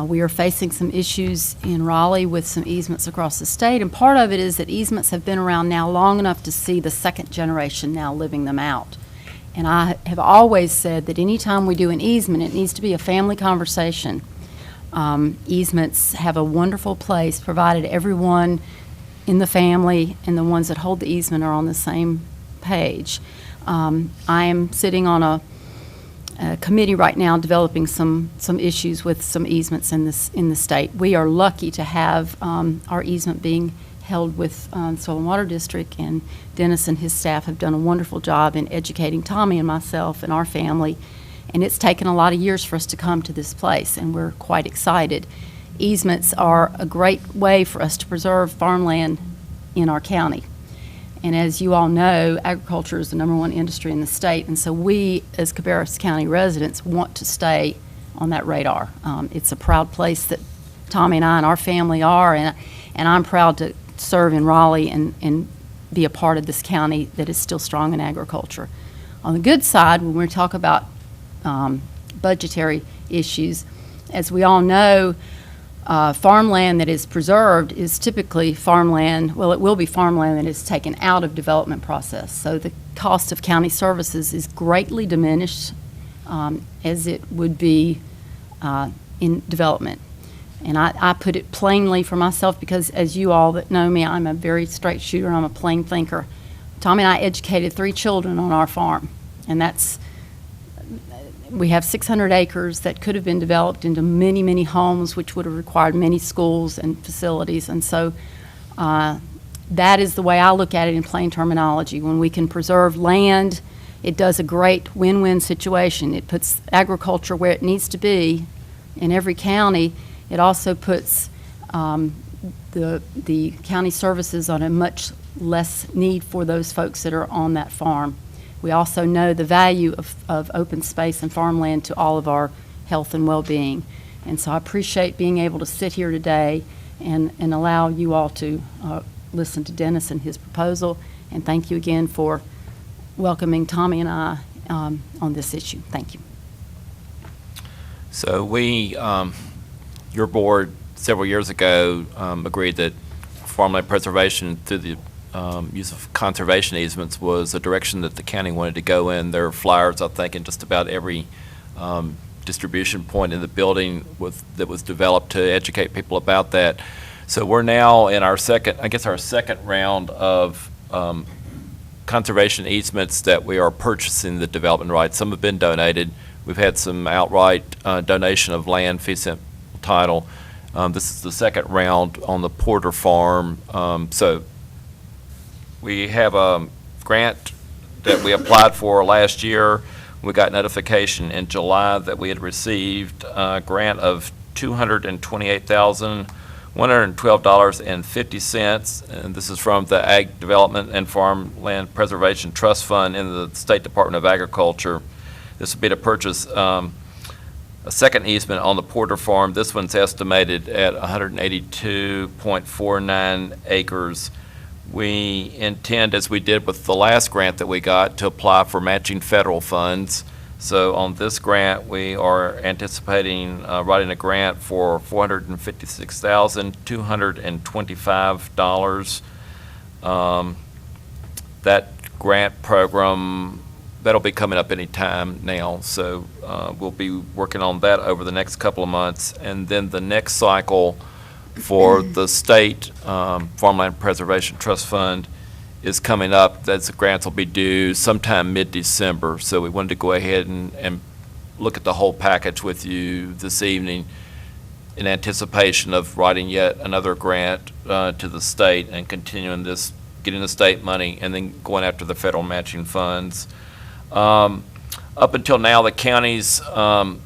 we are facing some issues in Raleigh with some easements across the state, and part of it is that easements have been around now long enough to see the second generation now living them out. And I have always said that anytime we do an easement, it needs to be a family conversation. Easements have a wonderful place, provided everyone in the family and the ones that hold the easement are on the same page. I am sitting on a committee right now developing some issues with some easements in the state. We are lucky to have our easement being held with Soil and Water District, and Dennis and his staff have done a wonderful job in educating Tommy and myself and our family. And it's taken a lot of years for us to come to this place, and we're quite excited. Easements are a great way for us to preserve farmland in our county. And as you all know, agriculture is the #1 industry in the state, and so we, as Cabarrus County residents, want to stay on that radar. It's a proud place that Tommy and I and our family are, and I'm proud to serve in Raleigh and be a part of this county that is still strong in agriculture. On the good side, when we talk about budgetary issues, as we all know, farmland that is preserved is typically farmland, well, it will be farmland that is taken out of development process. So the cost of county services is greatly diminished as it would be in development. And I put it plainly for myself because, as you all that know me, I'm a very straight shooter, I'm a plain thinker. Tommy and I educated 3 children on our farm, and we have 600 acres that could have been developed into many, many homes, which would have required many schools and facilities. And so that is the way I look at it in plain terminology. When we can preserve land, it does a great win-win situation. It puts agriculture where it needs to be in every county. It also puts the county services on a much less need for those folks that are on that farm. We also know the value of open space and farmland to all of our health and well-being. And so I appreciate being able to sit here today and allow you all to listen to Dennis and his proposal. And thank you again for welcoming Tommy and I on this issue. Thank you. So we, your board several years ago agreed that farmland preservation through the use of conservation easements was a direction that the county wanted to go in. There are flyers, I think, in just about every distribution point in the building that was developed to educate people about that. So we're now in our second round of conservation easements that we are purchasing the development rights. Some have been donated. We've had some outright donation of land, fee simple title. This is the second round on the Porter Farm. So we have a grant that we applied for last year. We got notification in July that we had received a grant of $228,112.50, and this is from the Ag Development and Farmland Preservation Trust Fund in the State Department of Agriculture. This would be to purchase a second easement on the Porter Farm. This one's estimated at 182.49 acres. We intend, as we did with the last grant that we got, to apply for matching federal funds. So on this grant, we are anticipating writing a grant for $456,225. That grant program, that'll be coming up any time now. So we'll be working on that over the next couple of months. And then the next cycle for the state Farmland Preservation Trust Fund is coming up. The grants will be due sometime mid-December. So we wanted to go ahead and look at the whole package with you this evening in anticipation of writing yet another grant to the state and continuing this, getting the state money and then going after the federal matching funds. Up until now, the county's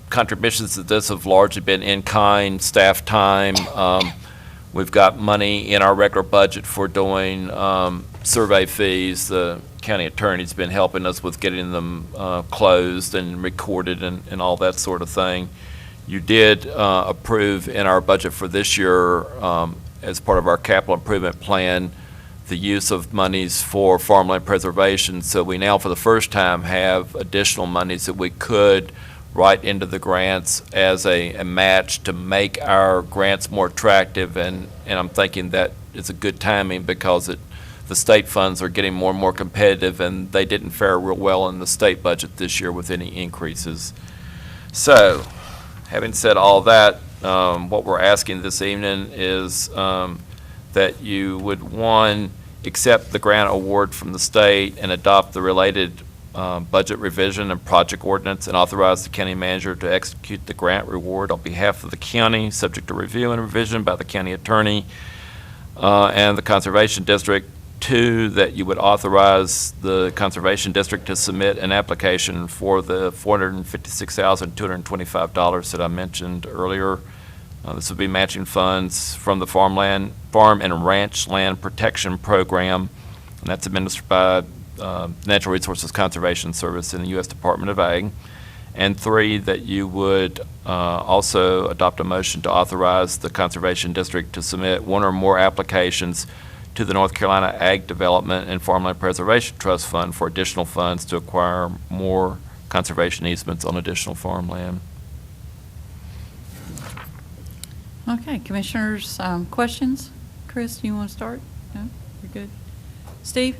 contributions to this have largely been in-kind, staff time. We've got money in our regular budget for doing survey fees. The county attorney's been helping us with getting them closed and recorded and all that sort of thing. You did approve in our budget for this year, as part of our capital improvement plan, the use of monies for farmland preservation. So we now, for the first time, have additional monies that we could write into the grants as a match to make our grants more attractive. And I'm thinking that it's a good timing because the state funds are getting more and more competitive, and they didn't fare real well in the state budget this year with any increases. So, having said all that, what we're asking this evening is that you would, one, accept the grant award from the state and adopt the related budget revision and project ordinance, and authorize the county manager to execute the grant reward on behalf of the county, subject to review and revision by the county attorney and the Conservation District. Two, that you would authorize the Conservation District to submit an application for the $456,225 that I mentioned earlier. This would be matching funds from the Farm and Ranch Land Protection Program, and that's administered by Natural Resources Conservation Service in the U.S. Department of Ag. And three, that you would also adopt a motion to authorize the Conservation District to submit one or more applications to the North Carolina Ag Development and Farmland Preservation Trust Fund for additional funds to acquire more conservation easements on additional farmland. Okay, commissioners, questions? Chris, you want to start? No? You're good. Steve?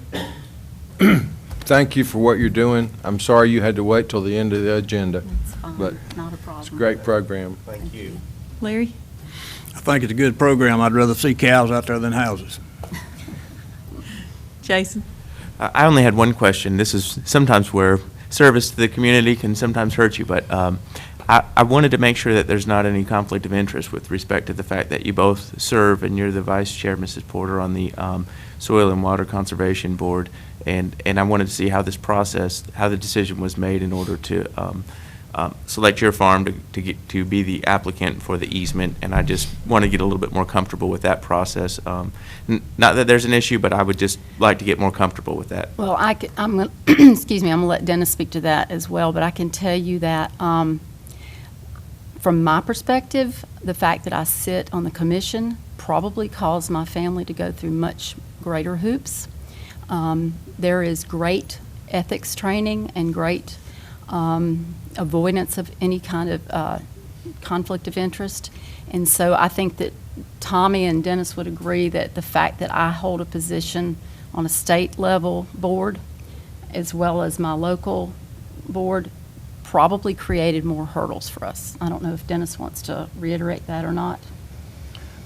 Thank you for what you're doing. I'm sorry you had to wait till the end of the agenda, It's fine. but Not a problem. it's a great program. Thank you. Larry? I think it's a good program. I'd rather see cows out there than houses. Jason? I only had one question. This is sometimes where service to the community can sometimes hurt you, but I wanted to make sure that there's not any conflict of interest with respect to the fact that you both serve, and you're the vice chair, Mrs. Porter, on the Soil and Water Conservation Board, and I wanted to see how this process, how the decision was made in order to select your farm to be the applicant for the easement, and I just want to get a little bit more comfortable with that process. Not that there's an issue, but I would just like to get more comfortable with that. Well, I'm going to, excuse me, I'm going to let Dennis speak to that as well, but I can tell you that from my perspective, the fact that I sit on the commission probably caused my family to go through much greater hoops. There is great ethics training and great avoidance of any kind of conflict of interest. And so I think that Tommy and Dennis would agree that the fact that I hold a position on a state level board as well as my local board probably created more hurdles for us. I don't know if Dennis wants to reiterate that or not.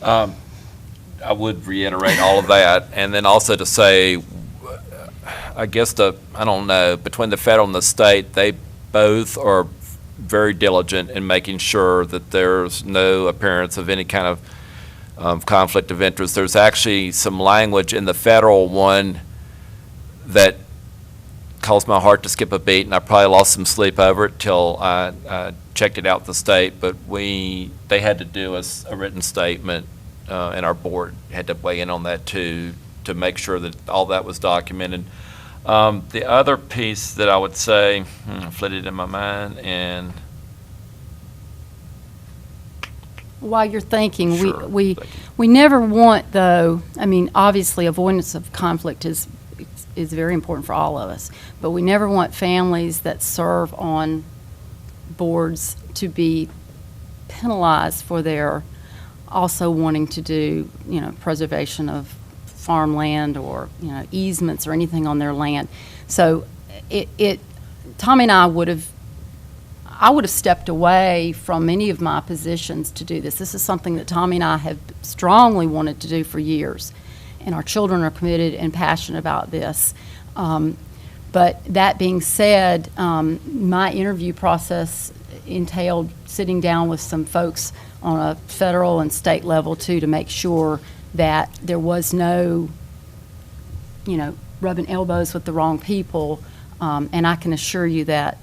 I would reiterate all of that, and then also to say, I guess I don't know, between the federal and the state, they both are very diligent in making sure that there's no appearance of any kind of conflict of interest. There's actually some language in the federal one that caused my heart to skip a beat, and I probably lost some sleep over it till I checked it out with the state, but they had to do a written statement, and our board had to weigh in on that too, to make sure that all that was documented. The other piece that I would say, flitted in my mind, and while you're thinking, Sure. we never want, though, I mean, obviously avoidance of conflict is very important for all of us, but we never want families that serve on boards to be penalized for their also wanting to do, preservation of farmland or, easements or anything on their land. So Tommy and I would have stepped away from many of my positions to do this. This is something that Tommy and I have strongly wanted to do for years, and our children are committed and passionate about this. But that being said, my interview process entailed sitting down with some folks on a federal and state level too, to make sure that there was no, rubbing elbows with the wrong people. And I can assure you that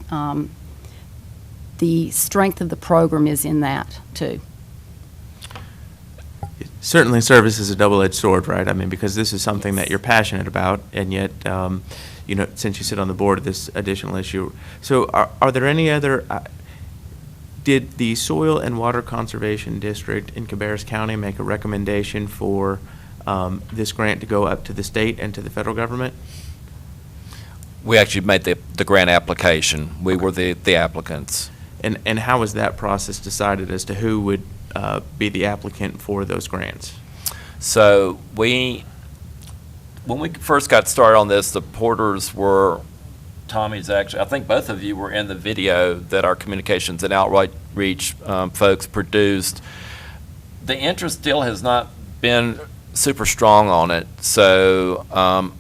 the strength of the program is in that too. Certainly service is a double-edged sword, right? I mean, because this is something that you're passionate about, and yet, since you sit on the board of this additional issue. So are there any other, did the Soil and Water Conservation District in Cabarrus County make a recommendation for this grant to go up to the state and to the federal government? we actually made the grant application. We were the applicants. And how was that process decided as to who would be the applicant for those grants? So when we first got started on this, the porters were, Tommy's actually, I think both of you were in the video that our communications and outreach folks produced. The interest still has not been super strong on it. So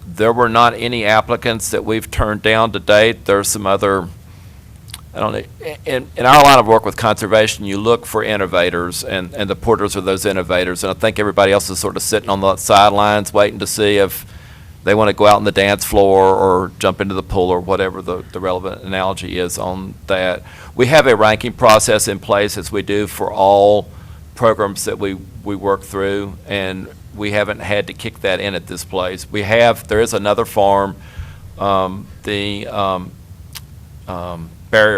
there were not any applicants that we've turned down to date. There's some other, I don't know, in our line of work with conservation, you look for innovators, and the porters are those innovators. And I think everybody else is sort of sitting on the sidelines waiting to see if they want to go out on the dance floor or jump into the pool or whatever the relevant analogy is on that. We have a ranking process in place, as we do for all programs that we work through, and we haven't had to kick that in at this place. There is another farm, Barrier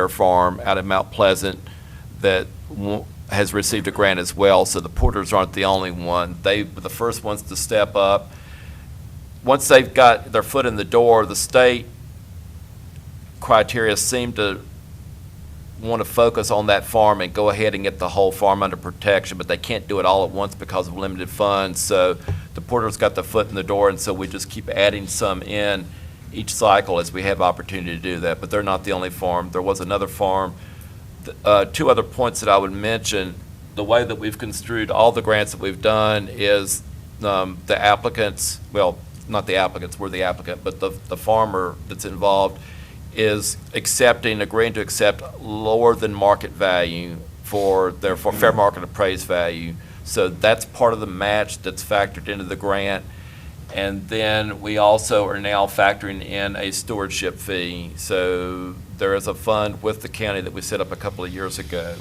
Farm out of Mount Pleasant, that has received a grant as well, so the porters aren't the only one. They were the first ones to step up. Once they've got their foot in the door, the state criteria seem to want to focus on that farm and go ahead and get the whole farm under protection, but they can't do it all at once because of limited funds. So the porters got their foot in the door, and so we just keep adding some in each cycle as we have opportunity to do that. But they're not the only farm. There was another farm. Two other points that I would mention. The way that we've construed all the grants that we've done is the applicants, well, not the applicants, we're the applicant, but the farmer that's involved is agreeing to accept lower than market value for fair market appraised value. So that's part of the match that's factored into the grant. And then we also are now factoring in a stewardship fee. So there is a fund with the county that we set up a couple of years ago,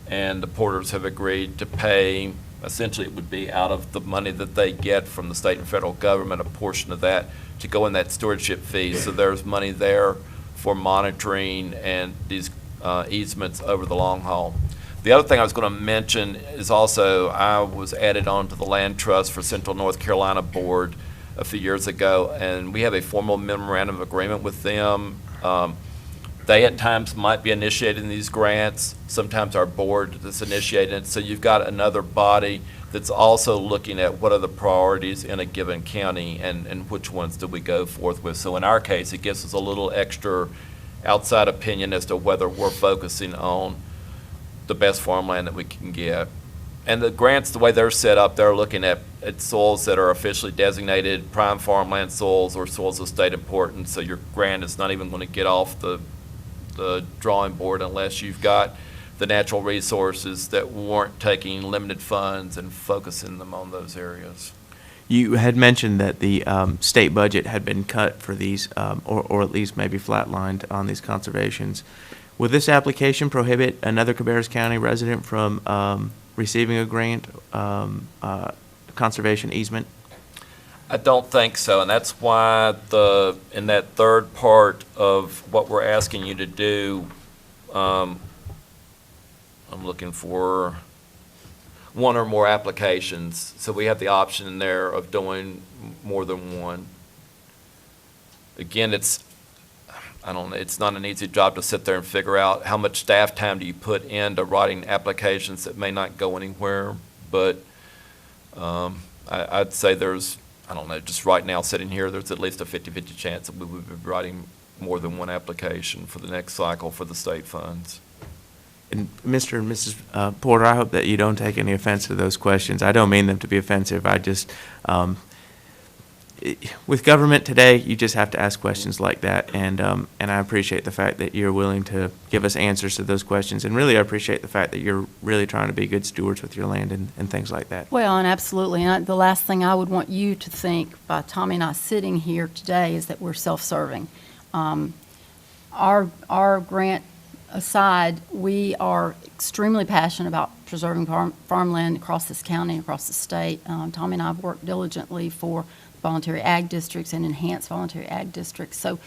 and the porters have agreed to pay, essentially it would be out of the money that they get from the state and federal government, a portion of that to go in that stewardship fee. So there's money there for monitoring and these easements over the long haul. The other thing I was going to mention is also I was added on to the Land Trust for Central North Carolina Board a few years ago, and we have a formal memorandum of agreement with them They at times might be initiating these grants, sometimes our board that's initiating it. So you've got another body that's also looking at what are the priorities in a given county and which ones do we go forth with. So in our case, it gives us a little extra outside opinion as to whether we're focusing on the best farmland that we can get. And the grants, the way they're set up, they're looking at soils that are officially designated prime farmland soils or soils of state importance. So your grant is not even going to get off the drawing board unless you've got the natural resources that warrant taking limited funds and focusing them on those areas. You had mentioned that the state budget had been cut for these, or at least maybe flatlined on these conservations. Will this application prohibit another Cabarrus County resident from receiving a grant, conservation easement? I don't think so, and that's why in that third part of what we're asking you to do, I'm looking for one or more applications. So we have the option in there of doing more than one. Again, it's not an easy job to sit there and figure out how much staff time do you put into writing applications that may not go anywhere. But I'd say there's, just right now sitting here, there's at least a 50-50 chance that we would be writing more than one application for the next cycle for the state funds. And Mr. and Mrs. Porter, I hope that you don't take any offense to those questions. I don't mean them to be offensive. I just, with government today, you just have to ask questions like that, and I appreciate the fact that you're willing to give us answers to those questions, and really I appreciate the fact that you're really trying to be good stewards with your land and things like that. Well, and absolutely. And the last thing I would want you to think by Tommy and I sitting here today is that we're self-serving. Our grant aside, we are extremely passionate about preserving farmland across this county and across the state. Tommy and I have worked diligently for voluntary ag districts and enhanced voluntary ag districts. So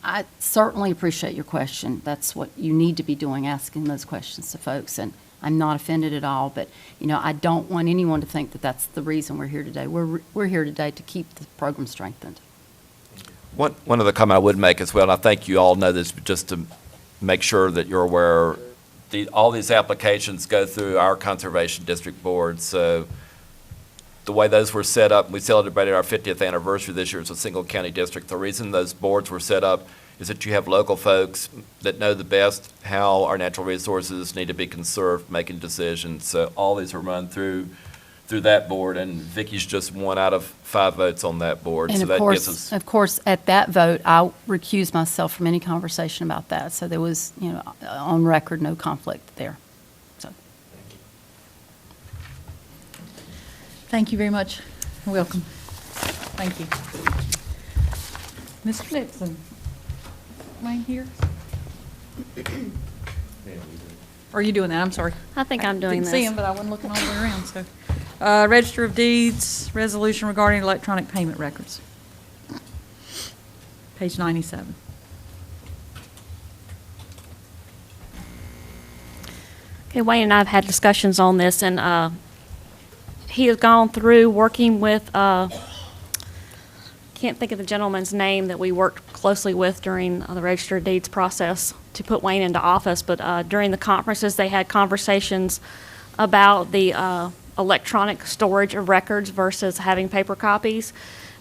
I certainly appreciate your question. That's what you need to be doing, asking those questions to folks. And I'm not offended at all, but I don't want anyone to think that that's the reason we're here today. We're here today to keep the program strengthened. One other comment I would make as well, and I think you all know this, but just to make sure that you're aware, all these applications go through our conservation district board. So the way those were set up, we celebrated our 50th anniversary this year as a single county district. The reason those boards were set up is that you have local folks that know the best how our natural resources need to be conserved, making decisions. So all these are run through that board, and Vicky's just 1 out of 5 votes on that board. And so that gives us, of course, at that vote, I recused myself from any conversation about that. So there was, on record, no conflict there. So. Thank you very much. Welcome. Thank you. Mr. Nixon, Wayne here? Or are you doing that? I'm sorry. I think I'm doing this. I didn't see him, but I wasn't looking all the way around, so. Register of Deeds, resolution regarding electronic payment records. Page 97. Okay, Wayne and I have had discussions on this, and he has gone through working with, can't think of the gentleman's name that we worked closely with during the Register of Deeds process to put Wayne into office, but during the conferences, they had conversations about the electronic storage of records versus having paper copies.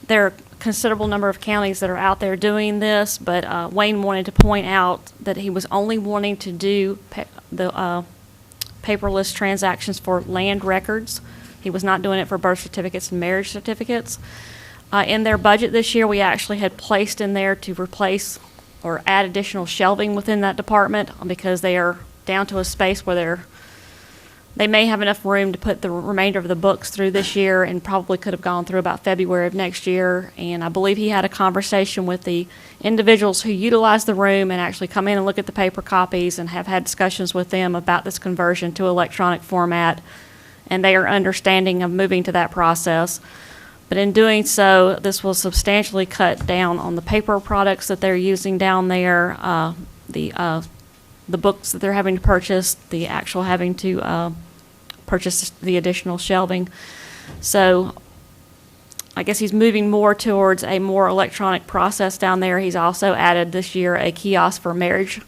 There are a considerable number of counties that are out there doing this, but Wayne wanted to point out that he was only wanting to do the paperless transactions for land records. He was not doing it for birth certificates and marriage certificates. In their budget this year, we actually had placed in there to replace or add additional shelving within that department because they are down to a space where they may have enough room to put the remainder of the books through this year and probably could have gone through about February of next year. And I believe he had a conversation with the individuals who utilize the room and actually come in and look at the paper copies and have had discussions with them about this conversion to electronic format. And they are understanding of moving to that process. But in doing so, this will substantially cut down on the paper products that they're using down there, the books that they're having to purchase, the actual having to purchase the additional shelving. So I guess he's moving more towards a more electronic process down there. He's also added this year a kiosk for marriage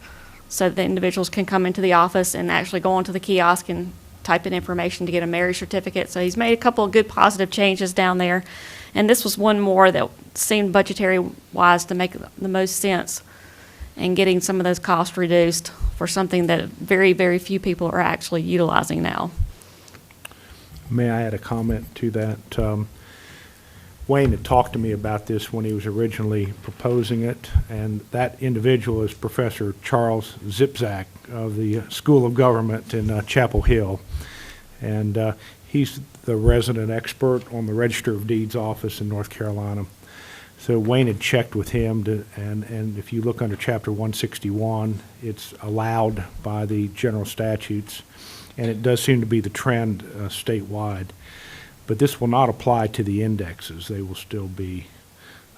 so that the individuals can come into the office and actually go onto the kiosk and type in information to get a marriage certificate. So he's made a couple of good positive changes down there. And this was one more that seemed budgetary-wise to make the most sense in getting some of those costs reduced for something that very, very few people are actually utilizing now. May I add a comment to that? Wayne had talked to me about this when he was originally proposing it, and that individual is Professor Charles Zipzak of the School of Government in Chapel Hill. And he's the resident expert on the Register of Deeds office in North Carolina. So Wayne had checked with him, and if you look under Chapter 161, it's allowed by the general statutes, and it does seem to be the trend statewide. But this will not apply to the indexes. They will still be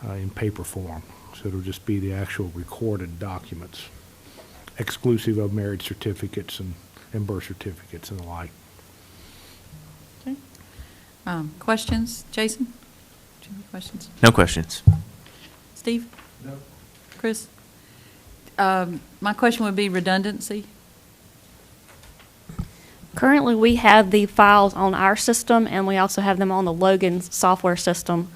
in paper form. So it'll just be the actual recorded documents, exclusive of marriage certificates and birth certificates and the like. Okay. Questions? Jason? Do you have any questions? No questions. Steve? No. Chris? My question would be redundancy. Currently, we have the files on our system, and we also have them on the Logan software system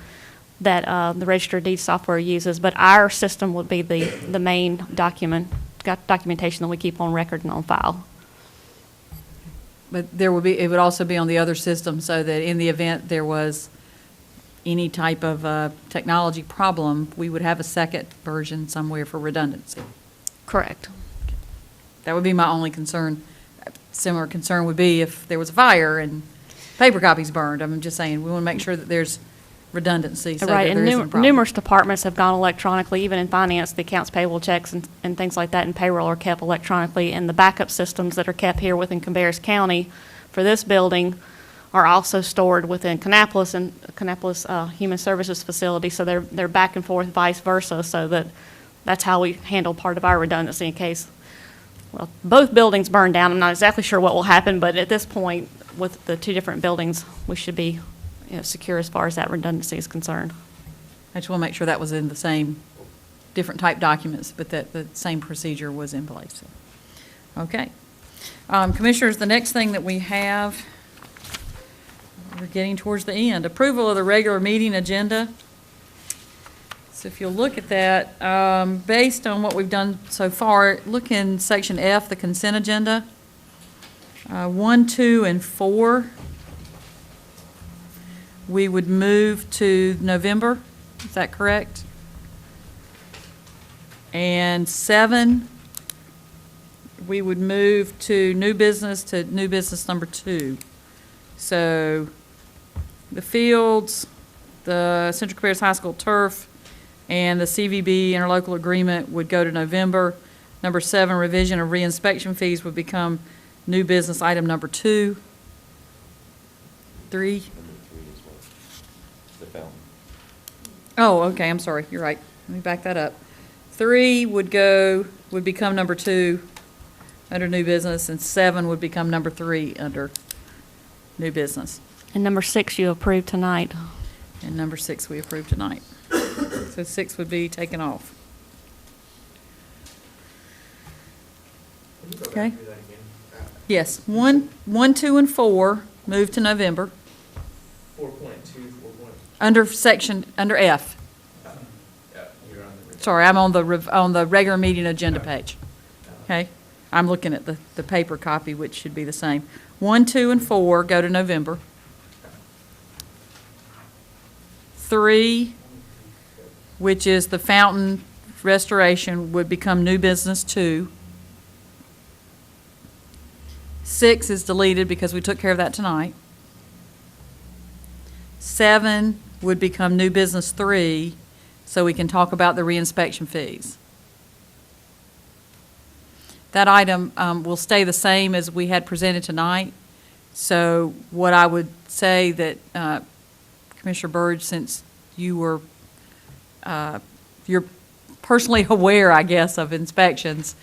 that the Register of Deeds software uses. But our system would be the main documentation that we keep on record and on file. But it would also be on the other system, so that in the event there was any type of technology problem, we would have a second version somewhere for redundancy. Correct. That would be my only concern. Similar concern would be if there was a fire and paper copies burned. I'm just saying, we want to make sure that there's redundancy so Right, that there and isn't a problem. numerous departments have gone electronically, even in finance, the accounts payable checks and things like that, and payroll are kept electronically, and the backup systems that are kept here within Cabarrus County for this building are also stored within Kannapolis and Kannapolis Human Services Facility, so they're back and forth, vice versa, so that's how we handle part of our redundancy in case, well, both buildings burn down. I'm not exactly sure what will happen, but at this point, with the two different buildings, we should be secure as far as that redundancy is concerned. I just want to make sure that was in the same, different type documents, but that the same procedure was in place. Okay. Commissioners, the next thing that we have, we're getting towards the end. Approval of the regular meeting agenda. So if you'll look at that, based on what we've done so far, look in section F, the consent agenda. 1, 2, and 4, we would move to November. Is that correct? And 7, we would move to new business number 2. So the fields, the Central Cabarrus High School turf, and the CVB interlocal agreement would go to November. Number 7, revision of reinspection fees would become new business item number 2. 3. The fountain. Oh, okay, I'm sorry, you're right. Let me back that up. 3 would become number 2 under new business, and 7 would become number 3 under new business. And number 6 you approved tonight. And number 6 we approved tonight. So 6 would be taken off. Okay. Yes, 1, 2, and 4 move to November. 4.2, 4. Under F. Sorry, I'm on the regular meeting agenda page. Okay, I'm looking at the paper copy, which should be the same. 1, 2, and 4 go to November. 3, which is the fountain restoration, would become new business 2. 6 is deleted because we took care of that tonight. 7 would become new business 3, so we can talk about the reinspection fees. That item will stay the same as we had presented tonight. So what I would say that, Commissioner Burge, since you were, you're personally aware, I guess, of inspections,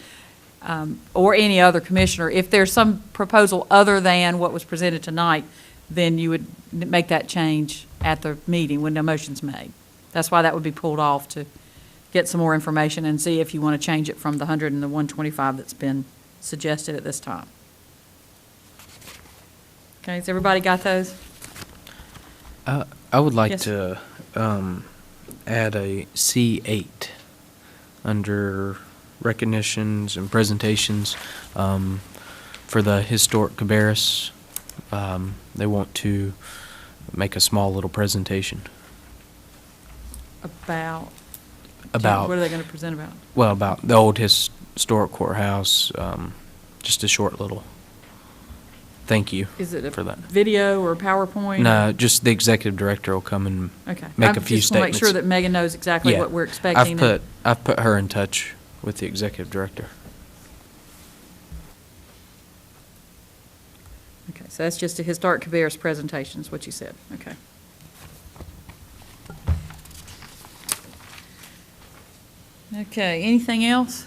or any other commissioner, if there's some proposal other than what was presented tonight, then you would make that change at the meeting when the motion's made. That's why that would be pulled off to get some more information and see if you want to change it from the 100 and the 125 that's been suggested at this time. Okay, has everybody got those? I would like Yes. to add a C8 under recognitions and presentations for the historic Cabarrus. They want to make a small little presentation About, about, what are they going to present about? well, about the old historic courthouse, just a short little thank you Is it for a that. video or PowerPoint? No, just the executive director will come and Okay. make a few I just want to make sure statements. that Megan knows exactly Yeah. what we're expecting. I've put her in touch with the executive director. Okay, so that's just a historic Cabarrus presentation, is what you said. Okay. Okay, anything else?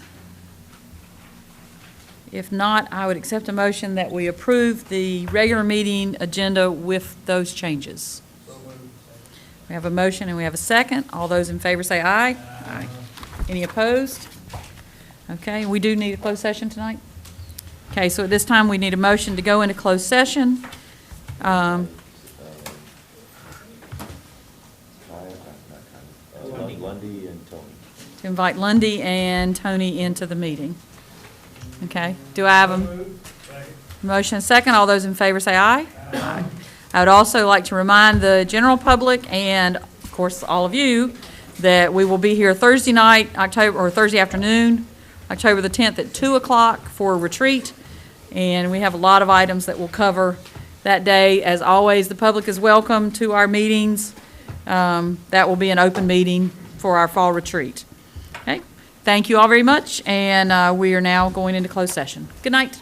If not, I would accept a motion that we approve the regular meeting agenda with those changes. We have a motion and we have a second. All those in favor say aye. Aye. Any opposed? Okay, we do need a closed session tonight? Okay, so at this time, we need a motion to go into closed session. Lundy and Tony. To invite Lundy and Tony into the meeting. Okay, do I have a motion and second? All those in favor say aye. Aye. I would also like to remind the general public and, of course, all of you, that we will be here Thursday night, Thursday afternoon, October the 10th at 2 o'clock for a retreat. And we have a lot of items that we'll cover that day. As always, the public is welcome to our meetings. That will be an open meeting for our fall retreat. Okay, thank you all very much, and we are now going into closed session. Good night.